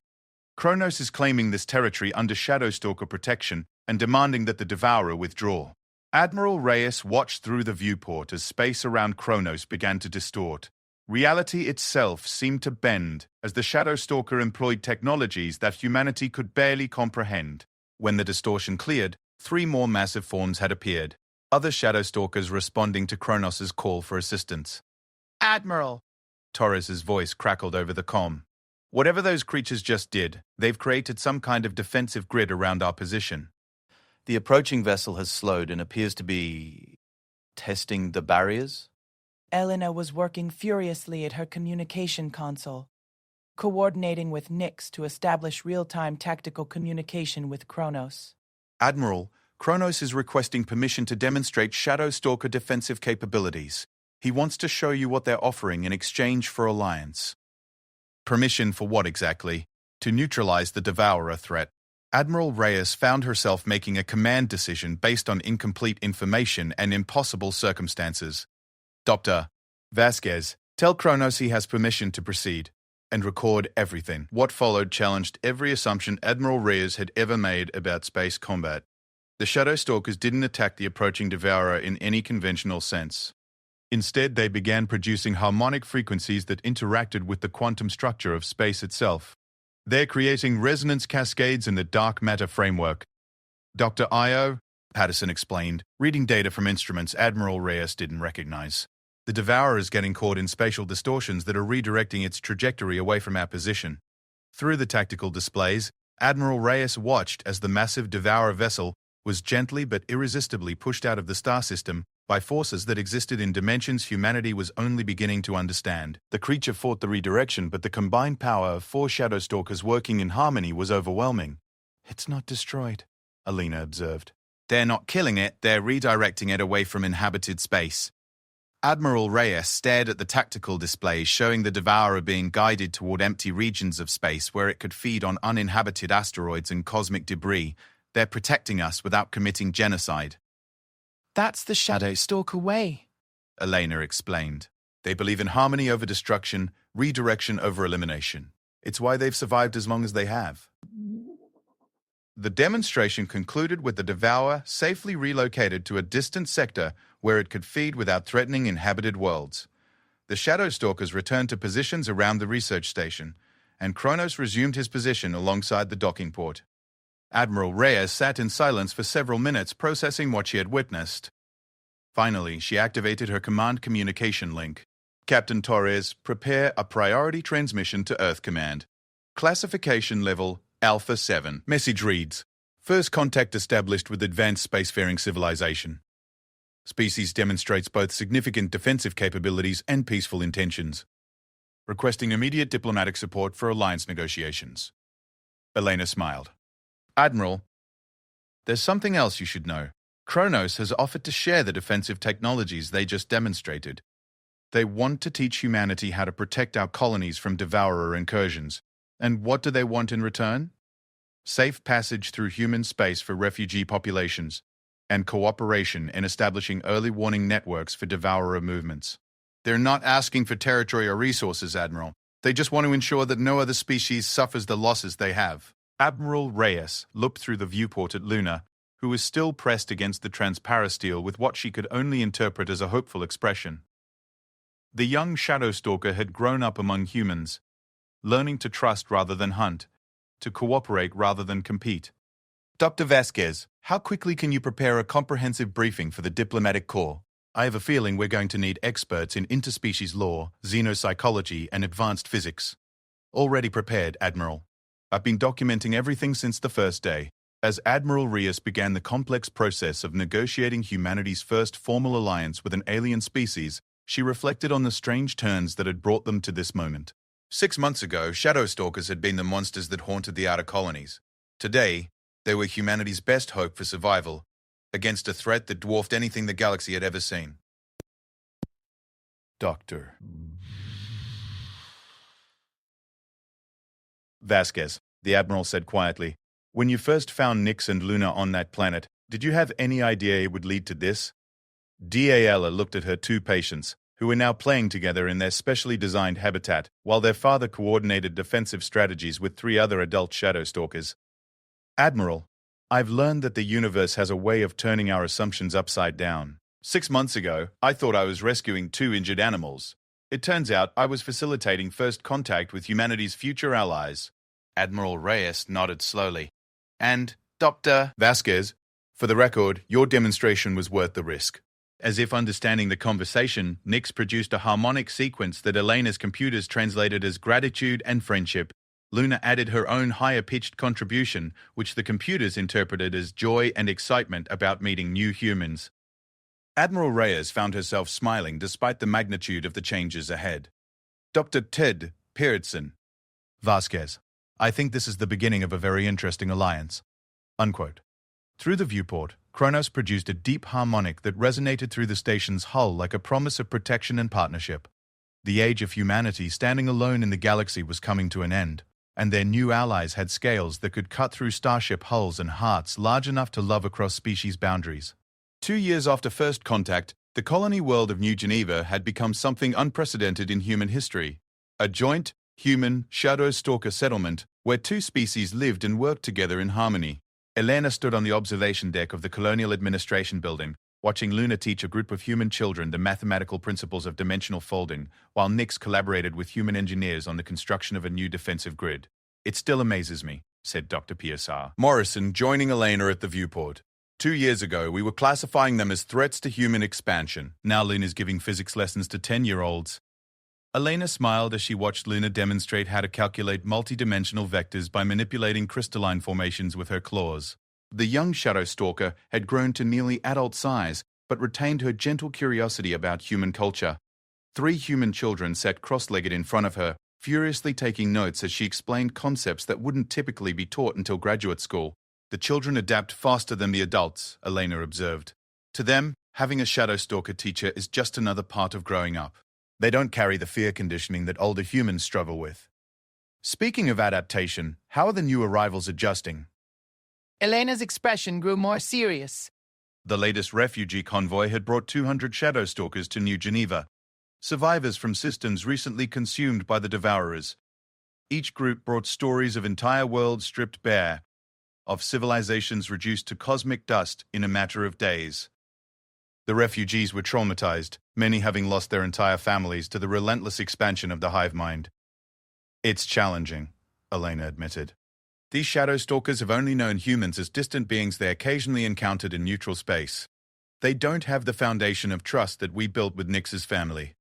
Kronos is claiming this territory under Shadowstalker protection and demanding that the Devourer withdraw. Admiral Reyes watched through the viewport as space around Kronos began to distort. Reality itself seemed to bend as the Shadowstalker employed technologies that humanity could barely comprehend. When the distortion cleared, 3 more massive forms had appeared, other Shadowstalkers responding to Kronos' call for assistance. Admiral! Torres's voice crackled over the comm. Whatever those creatures just did, they've created some kind of defensive grid around our position. The approaching vessel has slowed and appears to be testing the barriers? Elena was working furiously at her communication console, coordinating with Nyx to establish real-time tactical communication with Kronos. Admiral, Kronos is requesting permission to demonstrate Shadowstalker defensive capabilities. He wants to show you what they're offering in exchange for alliance. Permission for what exactly? To neutralize the Devourer threat. Admiral Reyes found herself making a command decision based on incomplete information and impossible circumstances. Dr. Vasquez, tell Kronos he has permission to proceed, and record everything. What followed challenged every assumption Admiral Reyes had ever made about space combat. The Shadowstalkers didn't attack the approaching Devourer in any conventional sense. Instead, they began producing harmonic frequencies that interacted with the quantum structure of space itself. They're creating resonance cascades in the dark matter framework. Dr. Io, Patterson explained, reading data from instruments Admiral Reyes didn't recognize. The Devourer is getting caught in spatial distortions that are redirecting its trajectory away from our position. Through the tactical displays, Admiral Reyes watched as the massive Devourer vessel was gently but irresistibly pushed out of the star system by forces that existed in dimensions humanity was only beginning to understand. The creature fought the redirection, but the combined power of 4 shadow stalkers working in harmony was overwhelming. "It's not destroyed," Alina observed. "They're not killing it, they're redirecting it away from inhabited space." Admiral Reyes stared at the tactical displays showing the Devourer being guided toward empty regions of space where it could feed on uninhabited asteroids and cosmic debris. "They're protecting us without committing genocide." That's the Shadow Stalker way, Elena explained. They believe in harmony over destruction, redirection over elimination. It's why they've survived as long as they have. The demonstration concluded with the Devourer safely relocated to a distant sector where it could feed without threatening inhabited worlds. The Shadow Stalkers returned to positions around the research station, and Kronos resumed his position alongside the docking port. Admiral Reyes sat in silence for several minutes processing what she had witnessed. Finally, she activated her command communication link. "Captain Torres, prepare a priority transmission to Earth Command. Classification level Alpha 7. Message reads, first contact established with advanced spacefaring civilization. Species demonstrates both significant defensive capabilities and peaceful intentions. Requesting immediate diplomatic support for alliance negotiations." Elena smiled. "Admiral, there's something else you should know. Kronos has offered to share the defensive technologies they just demonstrated. They want to teach humanity how to protect our colonies from devourer incursions. And what do they want in return? Safe passage through human space for refugee populations, and cooperation in establishing early warning networks for devourer movements. They're not asking for territory or resources, Admiral. They just want to ensure that no other species suffers the losses they have." Admiral Reyes looked through the viewport at Luna, who was still pressed against the transparasteel with what she could only interpret as a hopeful expression. The young Shadow Stalker had grown up among humans, learning to trust rather than hunt, to cooperate rather than compete. "Dr. Vasquez, how quickly can you prepare a comprehensive briefing for the diplomatic corps? I have a feeling we're going to need experts in interspecies law, xenopsychology, and advanced physics." "Already prepared, Admiral. I've been documenting everything since the first day." As Admiral Reyes began the complex process of negotiating humanity's first formal alliance with an alien species, she reflected on the strange turns that had brought them to this moment. 6 months ago, Shadow Stalkers had been the monsters that haunted the outer colonies. Today, they were humanity's best hope for survival, against a threat that dwarfed anything the galaxy had ever seen. Doctor Vasquez, the Admiral said quietly, "When you first found Nix and Luna on that planet, did you have any idea it would lead to this?" Dalla looked at her 2 patients, who were now playing together in their specially designed habitat, while their father coordinated defensive strategies with 3 other adult Shadow Stalkers. "Admiral, I've learned that the universe has a way of turning our assumptions upside down. 6 months ago, I thought I was rescuing 2 injured animals. It turns out I was facilitating first contact with humanity's future allies." Admiral Reyes nodded slowly. "And, Dr. Vasquez, for the record, your demonstration was worth the risk." As if understanding the conversation, Nix produced a harmonic sequence that Elena's computers translated as gratitude and friendship. Luna added her own higher-pitched contribution, which the computers interpreted as joy and excitement about meeting new humans. Admiral Reyes found herself smiling despite the magnitude of the changes ahead. "Dr. Ted Pearson." "Vasquez, I think this is the beginning of a very interesting alliance." Unquote. Through the viewport, Kronos produced a deep harmonic that resonated through the station's hull like a promise of protection and partnership. The age of humanity standing alone in the galaxy was coming to an end, and their new allies had scales that could cut through starship hulls and hearts large enough to love across species boundaries. 2 years after first contact, the colony world of New Geneva had become something unprecedented in human history. A joint, human, Shadow Stalker settlement where 2 species lived and worked together in harmony. Elena stood on the observation deck of the Colonial Administration Building, watching Luna teach a group of human children the mathematical principles of dimensional folding, while Nix collaborated with human engineers on the construction of a new defensive grid. "It still amazes me," said Dr. Pearson. Morrison joining Elena at the viewport. 2 years ago, we were classifying them as threats to human expansion. Now Luna's giving physics lessons to 10-year-olds. Elena smiled as she watched Luna demonstrate how to calculate multi-dimensional vectors by manipulating crystalline formations with her claws. The young Shadow Stalker had grown to nearly adult size, but retained her gentle curiosity about human culture. 3 human children sat cross-legged in front of her, furiously taking notes as she explained concepts that wouldn't typically be taught until graduate school. The children adapt faster than the adults, Elena observed. To them, having a Shadow Stalker teacher is just another part of growing up. They don't carry the fear conditioning that older humans struggle with. Speaking of adaptation, how are the new arrivals adjusting? Elena's expression grew more serious. The latest refugee convoy had brought 200 Shadow Stalkers to New Geneva, survivors from systems recently consumed by the Devourers. Each group brought stories of entire worlds stripped bare, of civilizations reduced to cosmic dust in a matter of days. The refugees were traumatized, many having lost their entire families to the relentless expansion of the hive mind. It's challenging, Elena admitted. These Shadow Stalkers have only known humans as distant beings they occasionally encountered in neutral space. They don't have the foundation of trust that we built with Nyx's family.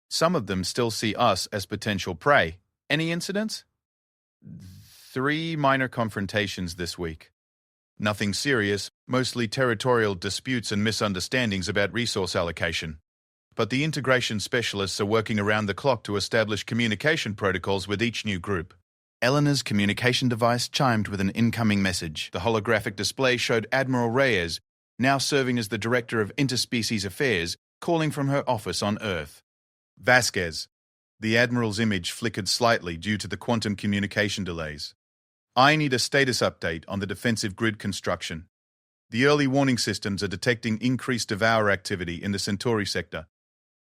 Some of them still see us as potential prey. Any incidents? 3 minor confrontations this week. Nothing serious, mostly territorial disputes and misunderstandings about resource allocation. But the integration specialists are working around the clock to establish communication protocols with each new group. Elena's communication device chimed with an incoming message. The holographic display showed Admiral Reyes, now serving as the Director of Interspecies Affairs, calling from her office on Earth. Vasquez. The Admiral's image flickered slightly due to the quantum communication delays. I need a status update on the defensive grid construction. The early warning systems are detecting increased Devour activity in the Centauri sector.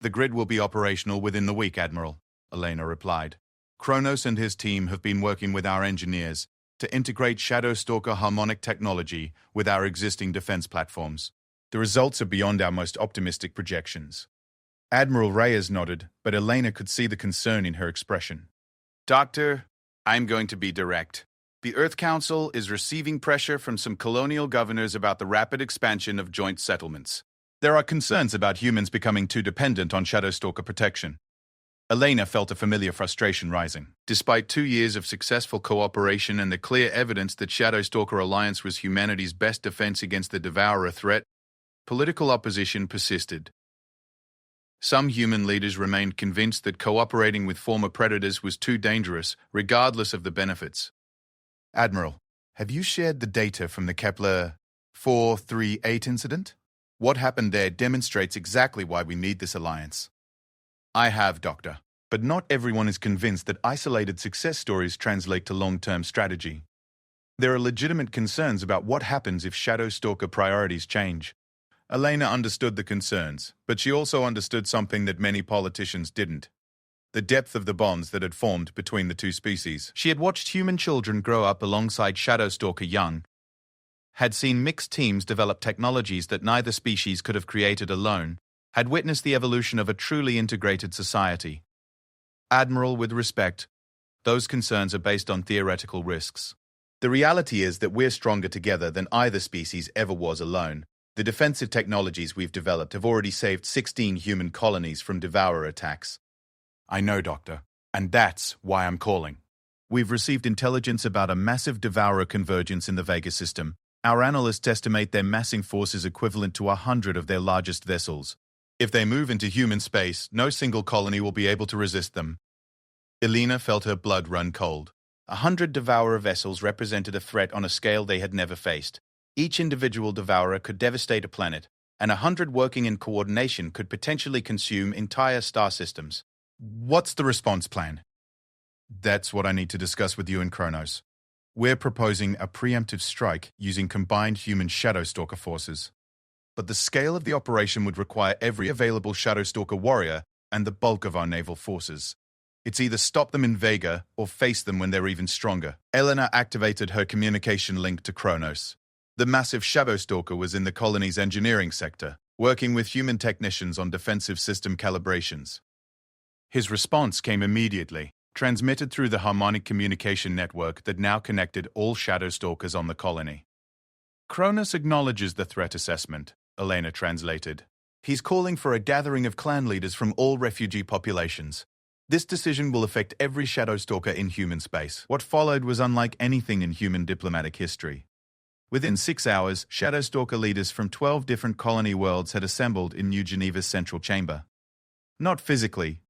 The grid will be operational within the week, Admiral, Elena replied. Kronos and his team have been working with our engineers to integrate Shadow Stalker harmonic technology with our existing defense platforms. The results are beyond our most optimistic projections. Admiral Reyes nodded, but Elena could see the concern in her expression. Doctor, I'm going to be direct. The Earth Council is receiving pressure from some colonial governors about the rapid expansion of joint settlements. There are concerns about humans becoming too dependent on Shadow Stalker protection. Elena felt a familiar frustration rising. Despite 2 years of successful cooperation and the clear evidence that Shadow Stalker alliance was humanity's best defense against the Devourer threat, political opposition persisted. Some human leaders remained convinced that cooperating with former predators was too dangerous, regardless of the benefits. Admiral, have you shared the data from the Kepler 438 incident? What happened there demonstrates exactly why we need this alliance. I have, Doctor, but not everyone is convinced that isolated success stories translate to long-term strategy. There are legitimate concerns about what happens if Shadow Stalker priorities change. Elena understood the concerns, but she also understood something that many politicians didn't. The depth of the bonds that had formed between the two species. She had watched human children grow up alongside Shadow Stalker young, had seen mixed teams develop technologies that neither species could have created alone, had witnessed the evolution of a truly integrated society. Admiral, with respect, those concerns are based on theoretical risks. The reality is that we're stronger together than either species ever was alone. The defensive technologies we've developed have already saved 16 human colonies from Devourer attacks. I know, Doctor, and that's why I'm calling. We've received intelligence about a massive Devourer convergence in the Vega system. Our analysts estimate their massing force is equivalent to 100 of their largest vessels. If they move into human space, no single colony will be able to resist them. Elena felt her blood run cold. 100 Devourer vessels represented a threat on a scale they had never faced. Each individual Devourer could devastate a planet, and 100 working in coordination could potentially consume entire star systems. What's the response plan? That's what I need to discuss with you and Kronos. We're proposing a preemptive strike using combined human Shadow Stalker forces. But the scale of the operation would require every available Shadow Stalker warrior and the bulk of our naval forces. It's either stop them in Vega or face them when they're even stronger. Elena activated her communication link to Kronos. The massive Shadow Stalker was in the colony's engineering sector, working with human technicians on defensive system calibrations. His response came immediately, transmitted through the harmonic communication network that now connected all Shadow Stalkers on the colony. Kronos acknowledges the threat assessment, Elena translated. He's calling for a gathering of clan leaders from all refugee populations. This decision will affect every Shadow Stalker in human space. What followed was unlike anything in human diplomatic history. Within 6 hours, Shadowstalker leaders from 12 different colony worlds had assembled in New Geneva's central chamber. Not physically,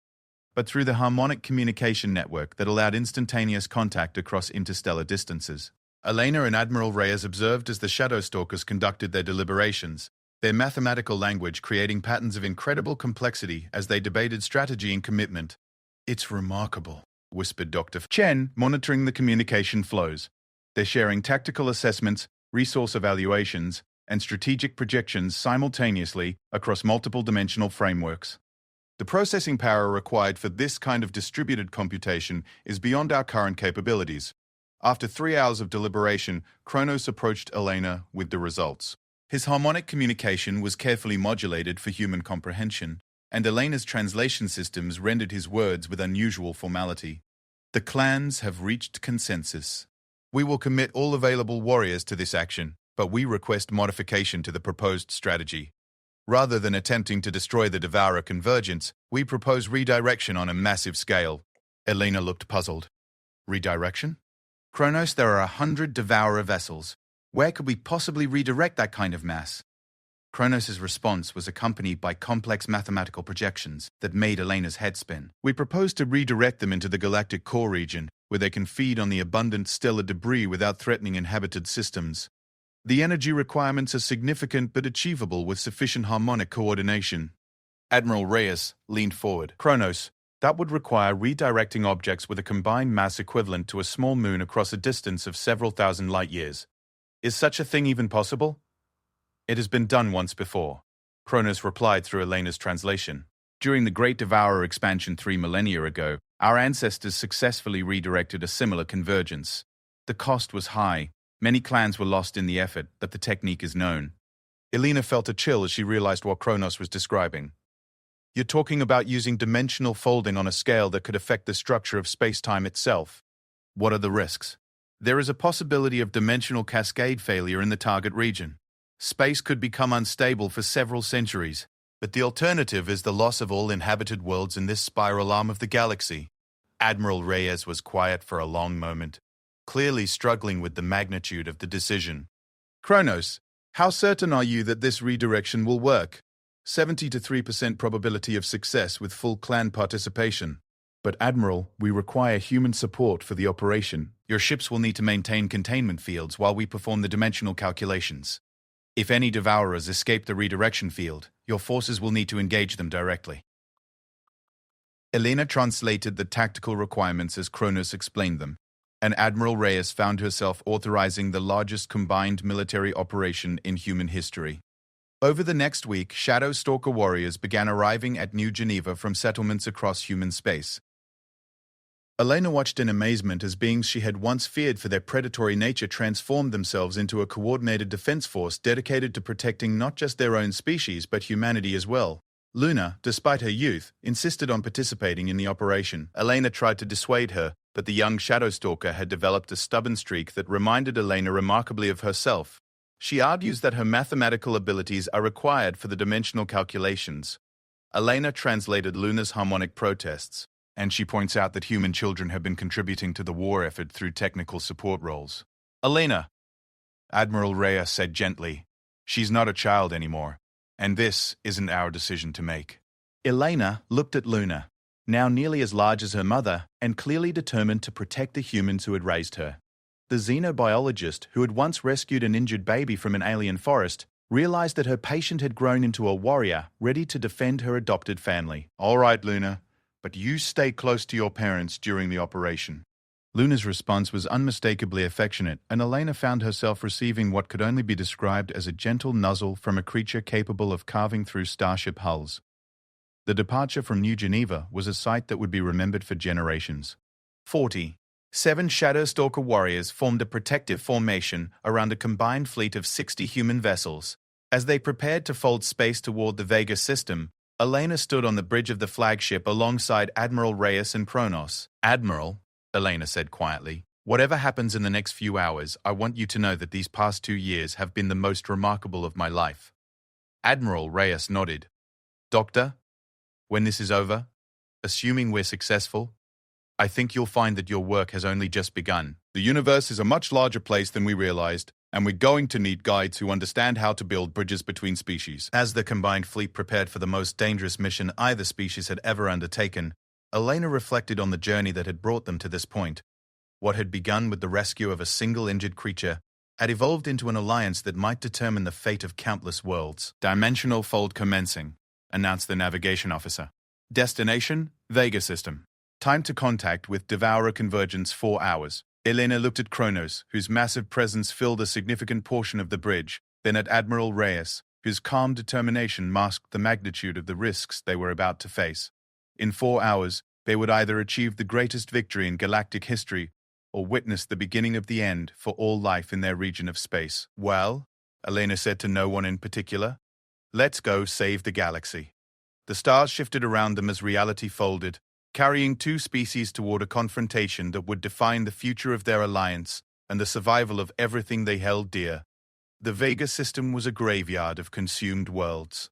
but through the harmonic communication network that allowed instantaneous contact across interstellar distances. Elena and Admiral Reyes observed as the Shadowstalkers conducted their deliberations, their mathematical language creating patterns of incredible complexity as they debated strategy and commitment. "It's remarkable," whispered Dr. Chen, monitoring the communication flows. They're sharing tactical assessments, resource evaluations, and strategic projections simultaneously across multiple dimensional frameworks. The processing power required for this kind of distributed computation is beyond our current capabilities. After 3 hours of deliberation, Kronos approached Elena with the results. His harmonic communication was carefully modulated for human comprehension, and Elena's translation systems rendered his words with unusual formality. The clans have reached consensus. We will commit all available warriors to this action, but we request modification to the proposed strategy. Rather than attempting to destroy the Devourer convergence, we propose redirection on a massive scale. Elena looked puzzled. Redirection? Kronos, there are 100 Devourer vessels. Where could we possibly redirect that kind of mass? Kronos' response was accompanied by complex mathematical projections that made Elena's head spin. We propose to redirect them into the galactic core region, where they can feed on the abundant stellar debris without threatening inhabited systems. The energy requirements are significant but achievable with sufficient harmonic coordination. Admiral Reyes leaned forward. Kronos, that would require redirecting objects with a combined mass equivalent to a small moon across a distance of several thousand light-years. Is such a thing even possible? It has been done once before, Kronos replied through Elena's translation. During the Great Devourer expansion 3 millennia ago, our ancestors successfully redirected a similar convergence. The cost was high. Many clans were lost in the effort, but the technique is known. Elena felt a chill as she realized what Kronos was describing. You're talking about using dimensional folding on a scale that could affect the structure of space-time itself. What are the risks? There is a possibility of dimensional cascade failure in the target region. Space could become unstable for several centuries, but the alternative is the loss of all inhabited worlds in this spiral arm of the galaxy. Admiral Reyes was quiet for a long moment, clearly struggling with the magnitude of the decision. Kronos, how certain are you that this redirection will work? 73% probability of success with full clan participation. But Admiral, we require human support for the operation. Your ships will need to maintain containment fields while we perform the dimensional calculations. If any Devourers escape the redirection field, your forces will need to engage them directly. Elena translated the tactical requirements as Kronos explained them, and Admiral Reyes found herself authorizing the largest combined military operation in human history. Over the next week, Shadow Stalker warriors began arriving at New Geneva from settlements across human space. Elena watched in amazement as beings she had once feared for their predatory nature transformed themselves into a coordinated defense force dedicated to protecting not just their own species but humanity as well. Luna, despite her youth, insisted on participating in the operation. Elena tried to dissuade her, but the young Shadowstalker had developed a stubborn streak that reminded Elena remarkably of herself. She argues that her mathematical abilities are required for the dimensional calculations. Elena translated Luna's harmonic protests, and she points out that human children have been contributing to the war effort through technical support roles. Elena, Admiral Reyes said gently, she's not a child anymore, and this isn't our decision to make. Elena looked at Luna, now nearly as large as her mother, and clearly determined to protect the humans who had raised her. The xenobiologist, who had once rescued an injured baby from an alien forest, realized that her patient had grown into a warrior ready to defend her adopted family. All right, Luna, but you stay close to your parents during the operation. Luna's response was unmistakably affectionate, and Elena found herself receiving what could only be described as a gentle nuzzle from a creature capable of carving through starship hulls. The departure from New Geneva was a sight that would be remembered for generations. 47 Shadowstalker warriors formed a protective formation around a combined fleet of 60 human vessels. As they prepared to fold space toward the Vega system, Elena stood on the bridge of the flagship alongside Admiral Reyes and Kronos. Admiral, Elena said quietly, whatever happens in the next few hours, I want you to know that these past 2 years have been the most remarkable of my life. Admiral Reyes nodded. Doctor, when this is over, assuming we're successful, I think you'll find that your work has only just begun. The universe is a much larger place than we realized, and we're going to need guides who understand how to build bridges between species. As the combined fleet prepared for the most dangerous mission either species had ever undertaken, Elena reflected on the journey that had brought them to this point. What had begun with the rescue of a single injured creature had evolved into an alliance that might determine the fate of countless worlds. Dimensional fold commencing, announced the navigation officer. Destination, Vega system. Time to contact with Devourer Convergence 4 hours. Elena looked at Kronos, whose massive presence filled a significant portion of the bridge, then at Admiral Reyes, whose calm determination masked the magnitude of the risks they were about to face. In 4 hours, they would either achieve the greatest victory in galactic history or witness the beginning of the end for all life in their region of space. Well, Elena said to no one in particular, let's go save the galaxy. The stars shifted around them as reality folded, carrying two species toward a confrontation that would define the future of their alliance and the survival of everything they held dear. The Vega system was a graveyard of consumed worlds.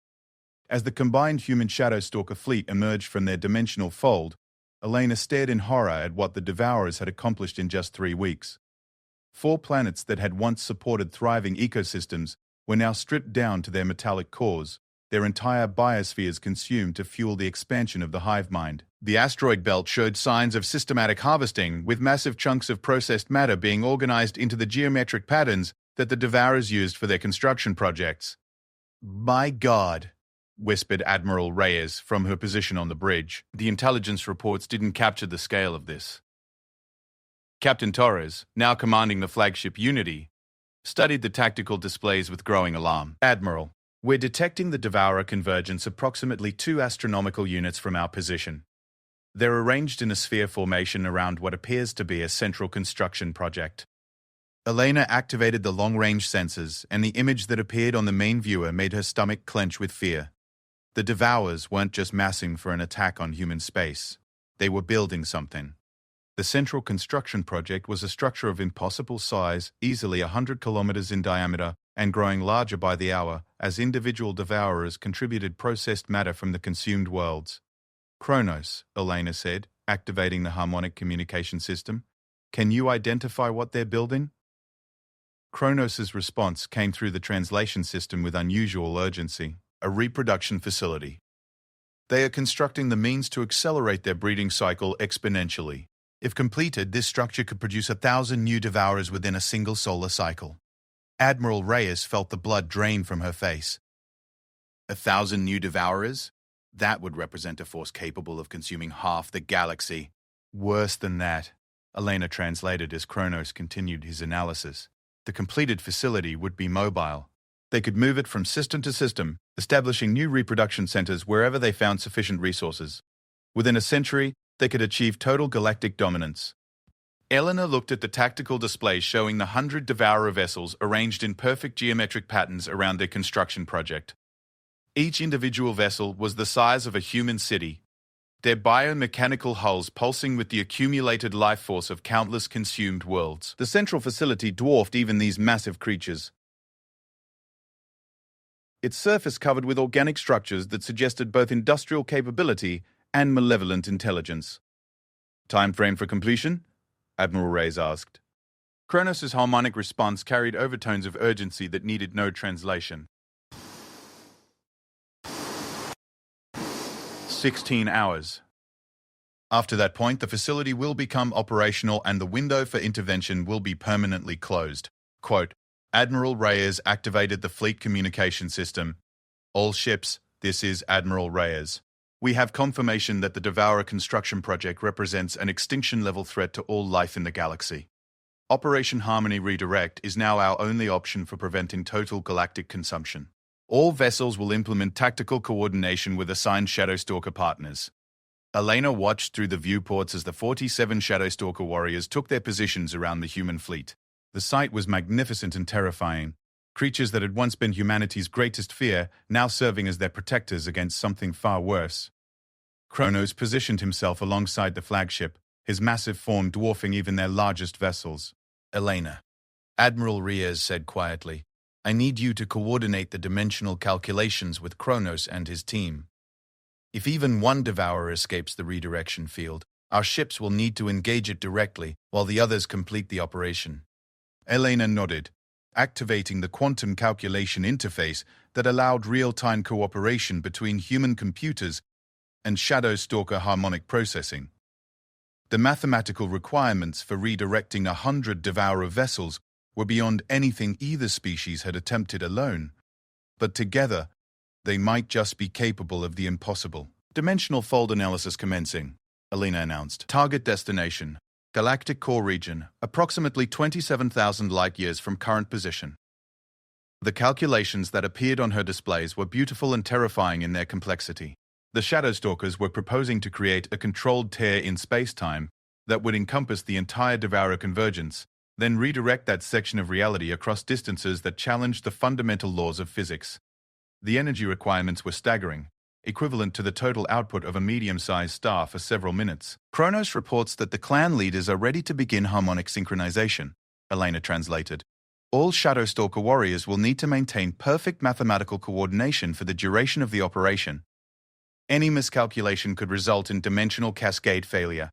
As the combined human Shadow Stalker fleet emerged from their dimensional fold, Elena stared in horror at what the Devourers had accomplished in just 3 weeks. 4 planets that had once supported thriving ecosystems were now stripped down to their metallic cores, their entire biospheres consumed to fuel the expansion of the hive mind. The asteroid belt showed signs of systematic harvesting, with massive chunks of processed matter being organized into the geometric patterns that the Devourers used for their construction projects. "My God," whispered Admiral Reyes from her position on the bridge. The intelligence reports didn't capture the scale of this. Captain Torres, now commanding the flagship Unity, studied the tactical displays with growing alarm. "Admiral, we're detecting the Devourer convergence approximately 2 astronomical units from our position. They're arranged in a sphere formation around what appears to be a central construction project." Elena activated the long-range sensors, and the image that appeared on the main viewer made her stomach clench with fear. The Devourers weren't just massing for an attack on human space. They were building something. The central construction project was a structure of impossible size, easily 100 kilometers in diameter, and growing larger by the hour as individual Devourers contributed processed matter from the consumed worlds. "Kronos," Elena said, activating the harmonic communication system. "Can you identify what they're building?" Kronos' response came through the translation system with unusual urgency. "A reproduction facility. They are constructing the means to accelerate their breeding cycle exponentially. If completed, this structure could produce 1,000 new Devourers within a single solar cycle." Admiral Reyes felt the blood drain from her face. 1,000 new Devourers? That would represent a force capable of consuming half the galaxy. "Worse than that," Elena translated as Kronos continued his analysis. "The completed facility would be mobile. They could move it from system to system, establishing new reproduction centers wherever they found sufficient resources. Within a century, they could achieve total galactic dominance." Elena looked at the tactical display showing the 100 Devourer vessels arranged in perfect geometric patterns around their construction project. Each individual vessel was the size of a human city, their biomechanical hulls pulsing with the accumulated life force of countless consumed worlds. The central facility dwarfed even these massive creatures. Its surface covered with organic structures that suggested both industrial capability and malevolent intelligence. "Time frame for completion?" Admiral Reyes asked. Kronos' harmonic response carried overtones of urgency that needed no translation. 16 hours. After that point, the facility will become operational and the window for intervention will be permanently closed. Quote, Admiral Reyes activated the fleet communication system. "All ships, this is Admiral Reyes. We have confirmation that the Devourer construction project represents an extinction-level threat to all life in the galaxy. Operation Harmony Redirect is now our only option for preventing total galactic consumption. All vessels will implement tactical coordination with assigned Shadowstalker partners." Elena watched through the viewports as the 47 Shadowstalker warriors took their positions around the human fleet. The sight was magnificent and terrifying. Creatures that had once been humanity's greatest fear, now serving as their protectors against something far worse. Kronos positioned himself alongside the flagship, his massive form dwarfing even their largest vessels. "Elena," Admiral Reyes said quietly, "I need you to coordinate the dimensional calculations with Kronos and his team. If even one Devourer escapes the redirection field, our ships will need to engage it directly while the others complete the operation." Elena nodded. activating the quantum calculation interface that allowed real-time cooperation between human computers and Shadow Stalker harmonic processing. The mathematical requirements for redirecting 100 Devourer vessels were beyond anything either species had attempted alone, but together, they might just be capable of the impossible. Dimensional fold analysis commencing, Elena announced. Target destination, Galactic core region, approximately 27,000 light-years from current position. The calculations that appeared on her displays were beautiful and terrifying in their complexity. The Shadow Stalkers were proposing to create a controlled tear in space-time that would encompass the entire Devourer convergence, then redirect that section of reality across distances that challenged the fundamental laws of physics. The energy requirements were staggering, equivalent to the total output of a medium-sized star for several minutes. Kronos reports that the clan leaders are ready to begin harmonic synchronization, Elena translated. All Shadow Stalker warriors will need to maintain perfect mathematical coordination for the duration of the operation. Any miscalculation could result in dimensional cascade failure.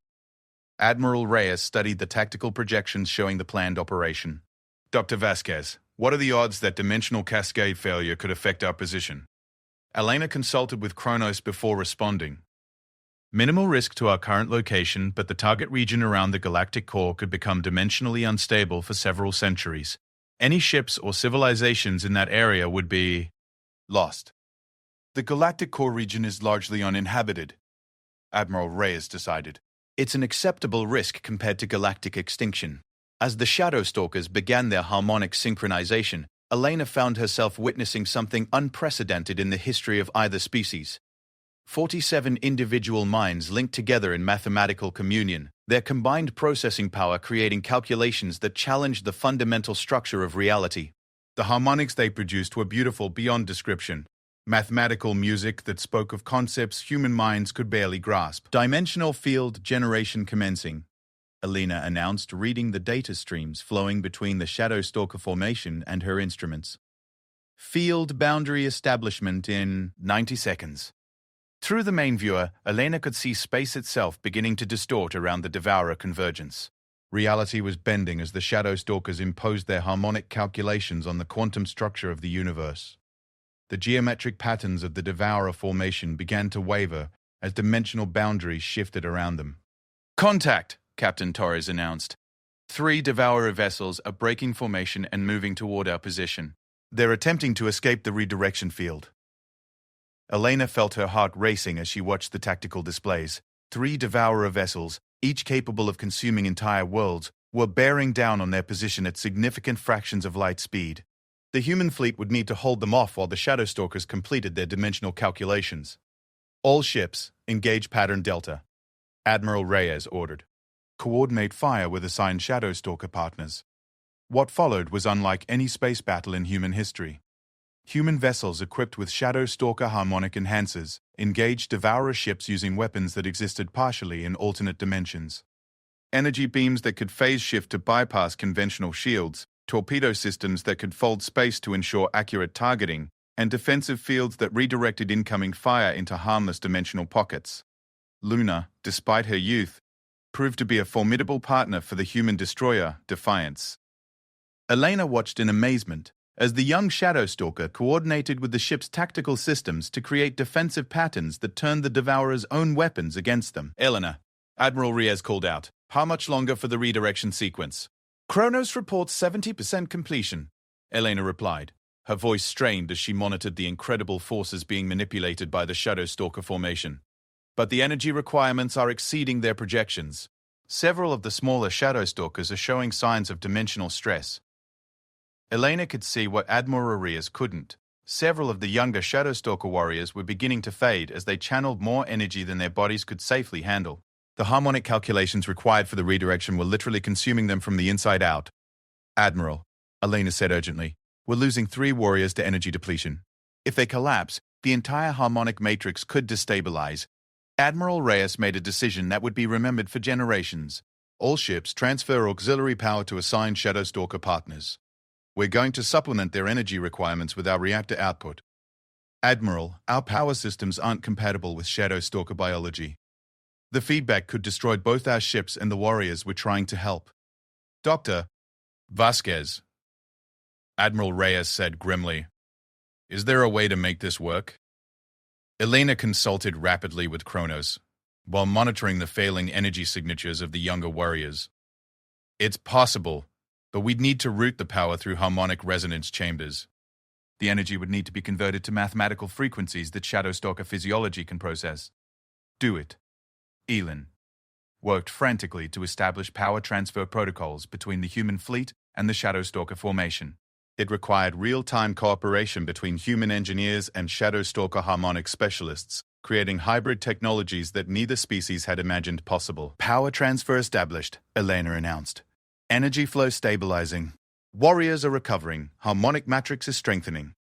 Admiral Reyes studied the tactical projections showing the planned operation. Dr. Vasquez, what are the odds that dimensional cascade failure could affect our position? Elena consulted with Kronos before responding. Minimal risk to our current location, but the target region around the galactic core could become dimensionally unstable for several centuries. Any ships or civilizations in that area would be lost. The galactic core region is largely uninhabited, Admiral Reyes decided. It's an acceptable risk compared to galactic extinction. As the Shadow Stalkers began their harmonic synchronization, Elena found herself witnessing something unprecedented in the history of either species. 47 individual minds linked together in mathematical communion, their combined processing power creating calculations that challenged the fundamental structure of reality. The harmonics they produced were beautiful beyond description. Mathematical music that spoke of concepts human minds could barely grasp. Dimensional field generation commencing, Elena announced, reading the data streams flowing between the Shadow Stalker formation and her instruments. Field boundary establishment in 90 seconds. Through the main viewer, Elena could see space itself beginning to distort around the Devourer convergence. Reality was bending as the Shadow Stalkers imposed their harmonic calculations on the quantum structure of the universe. The geometric patterns of the Devourer formation began to waver as dimensional boundaries shifted around them. Contact! Captain Torres announced. 3 Devourer vessels are breaking formation and moving toward our position. They're attempting to escape the redirection field. Elena felt her heart racing as she watched the tactical displays. 3 Devourer vessels, each capable of consuming entire worlds, were bearing down on their position at significant fractions of light speed. The human fleet would need to hold them off while the Shadow Stalkers completed their dimensional calculations. All ships, engage pattern Delta, Admiral Reyes ordered. Coordinate fire with assigned Shadow Stalker partners. What followed was unlike any space battle in human history. Human vessels equipped with Shadow Stalker harmonic enhancers engaged Devourer ships using weapons that existed partially in alternate dimensions. Energy beams that could phase shift to bypass conventional shields, torpedo systems that could fold space to ensure accurate targeting, and defensive fields that redirected incoming fire into harmless dimensional pockets. Luna, despite her youth, proved to be a formidable partner for the human destroyer, Defiance. Elena watched in amazement as the young Shadow Stalker coordinated with the ship's tactical systems to create defensive patterns that turned the Devourer's own weapons against them. Elena, Admiral Reyes called out, how much longer for the redirection sequence? Kronos reports 70% completion, Elena replied, her voice strained as she monitored the incredible forces being manipulated by the Shadow Stalker formation. But the energy requirements are exceeding their projections. Several of the smaller Shadow Stalkers are showing signs of dimensional stress. Elena could see what Admiral Reyes couldn't. Several of the younger Shadow Stalker warriors were beginning to fade as they channeled more energy than their bodies could safely handle. The harmonic calculations required for the redirection were literally consuming them from the inside out. Admiral, Elena said urgently, we're losing 3 warriors to energy depletion. If they collapse, the entire harmonic matrix could destabilize. Admiral Reyes made a decision that would be remembered for generations. All ships transfer auxiliary power to assigned Shadow Stalker partners. We're going to supplement their energy requirements with our reactor output. Admiral, our power systems aren't compatible with Shadow Stalker biology. The feedback could destroy both our ships and the warriors we're trying to help. Dr. Vasquez, Admiral Reyes said grimly. Is there a way to make this work? Elena consulted rapidly with Kronos, while monitoring the failing energy signatures of the younger warriors. It's possible, but we'd need to route the power through harmonic resonance chambers. The energy would need to be converted to mathematical frequencies that Shadowstalker physiology can process. Do it. Elin worked frantically to establish power transfer protocols between the human fleet and the Shadowstalker formation. It required real-time cooperation between human engineers and Shadowstalker harmonic specialists, creating hybrid technologies that neither species had imagined possible. Power transfer established, Elena announced. Energy flow stabilizing. Warriors are recovering. Harmonic matrix is strengthening.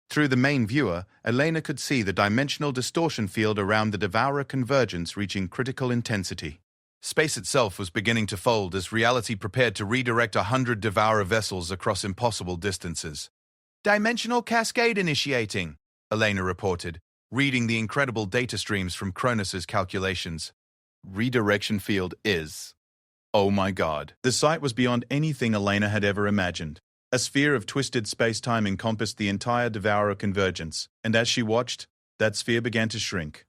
Through the main viewer, Elena could see the dimensional distortion field around the Devourer convergence reaching critical intensity. Space itself was beginning to fold as reality prepared to redirect 100 Devourer vessels across impossible distances. Dimensional cascade initiating, Elena reported, reading the incredible data streams from Kronos' calculations. Redirection field is... Oh my god. The sight was beyond anything Elena had ever imagined. A sphere of twisted space-time encompassed the entire Devourer convergence, and as she watched, that sphere began to shrink.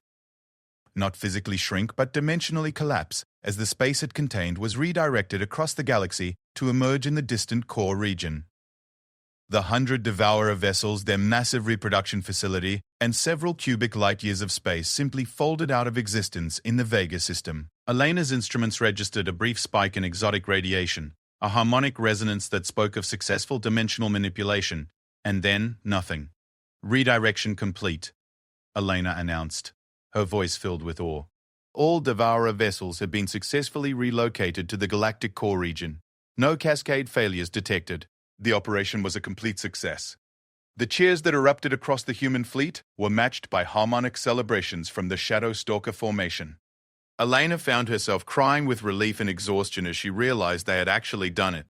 Not physically shrink, but dimensionally collapse, as the space it contained was redirected across the galaxy to emerge in the distant core region. The 100 Devourer vessels, their massive reproduction facility, and several cubic light-years of space simply folded out of existence in the Vega system. Elena's instruments registered a brief spike in exotic radiation, a harmonic resonance that spoke of successful dimensional manipulation, and then nothing. Redirection complete, Elena announced, her voice filled with awe. All Devourer vessels had been successfully relocated to the galactic core region. No cascade failures detected. The operation was a complete success. The cheers that erupted across the human fleet were matched by harmonic celebrations from the Shadowstalker formation. Elena found herself crying with relief and exhaustion as she realized they had actually done it.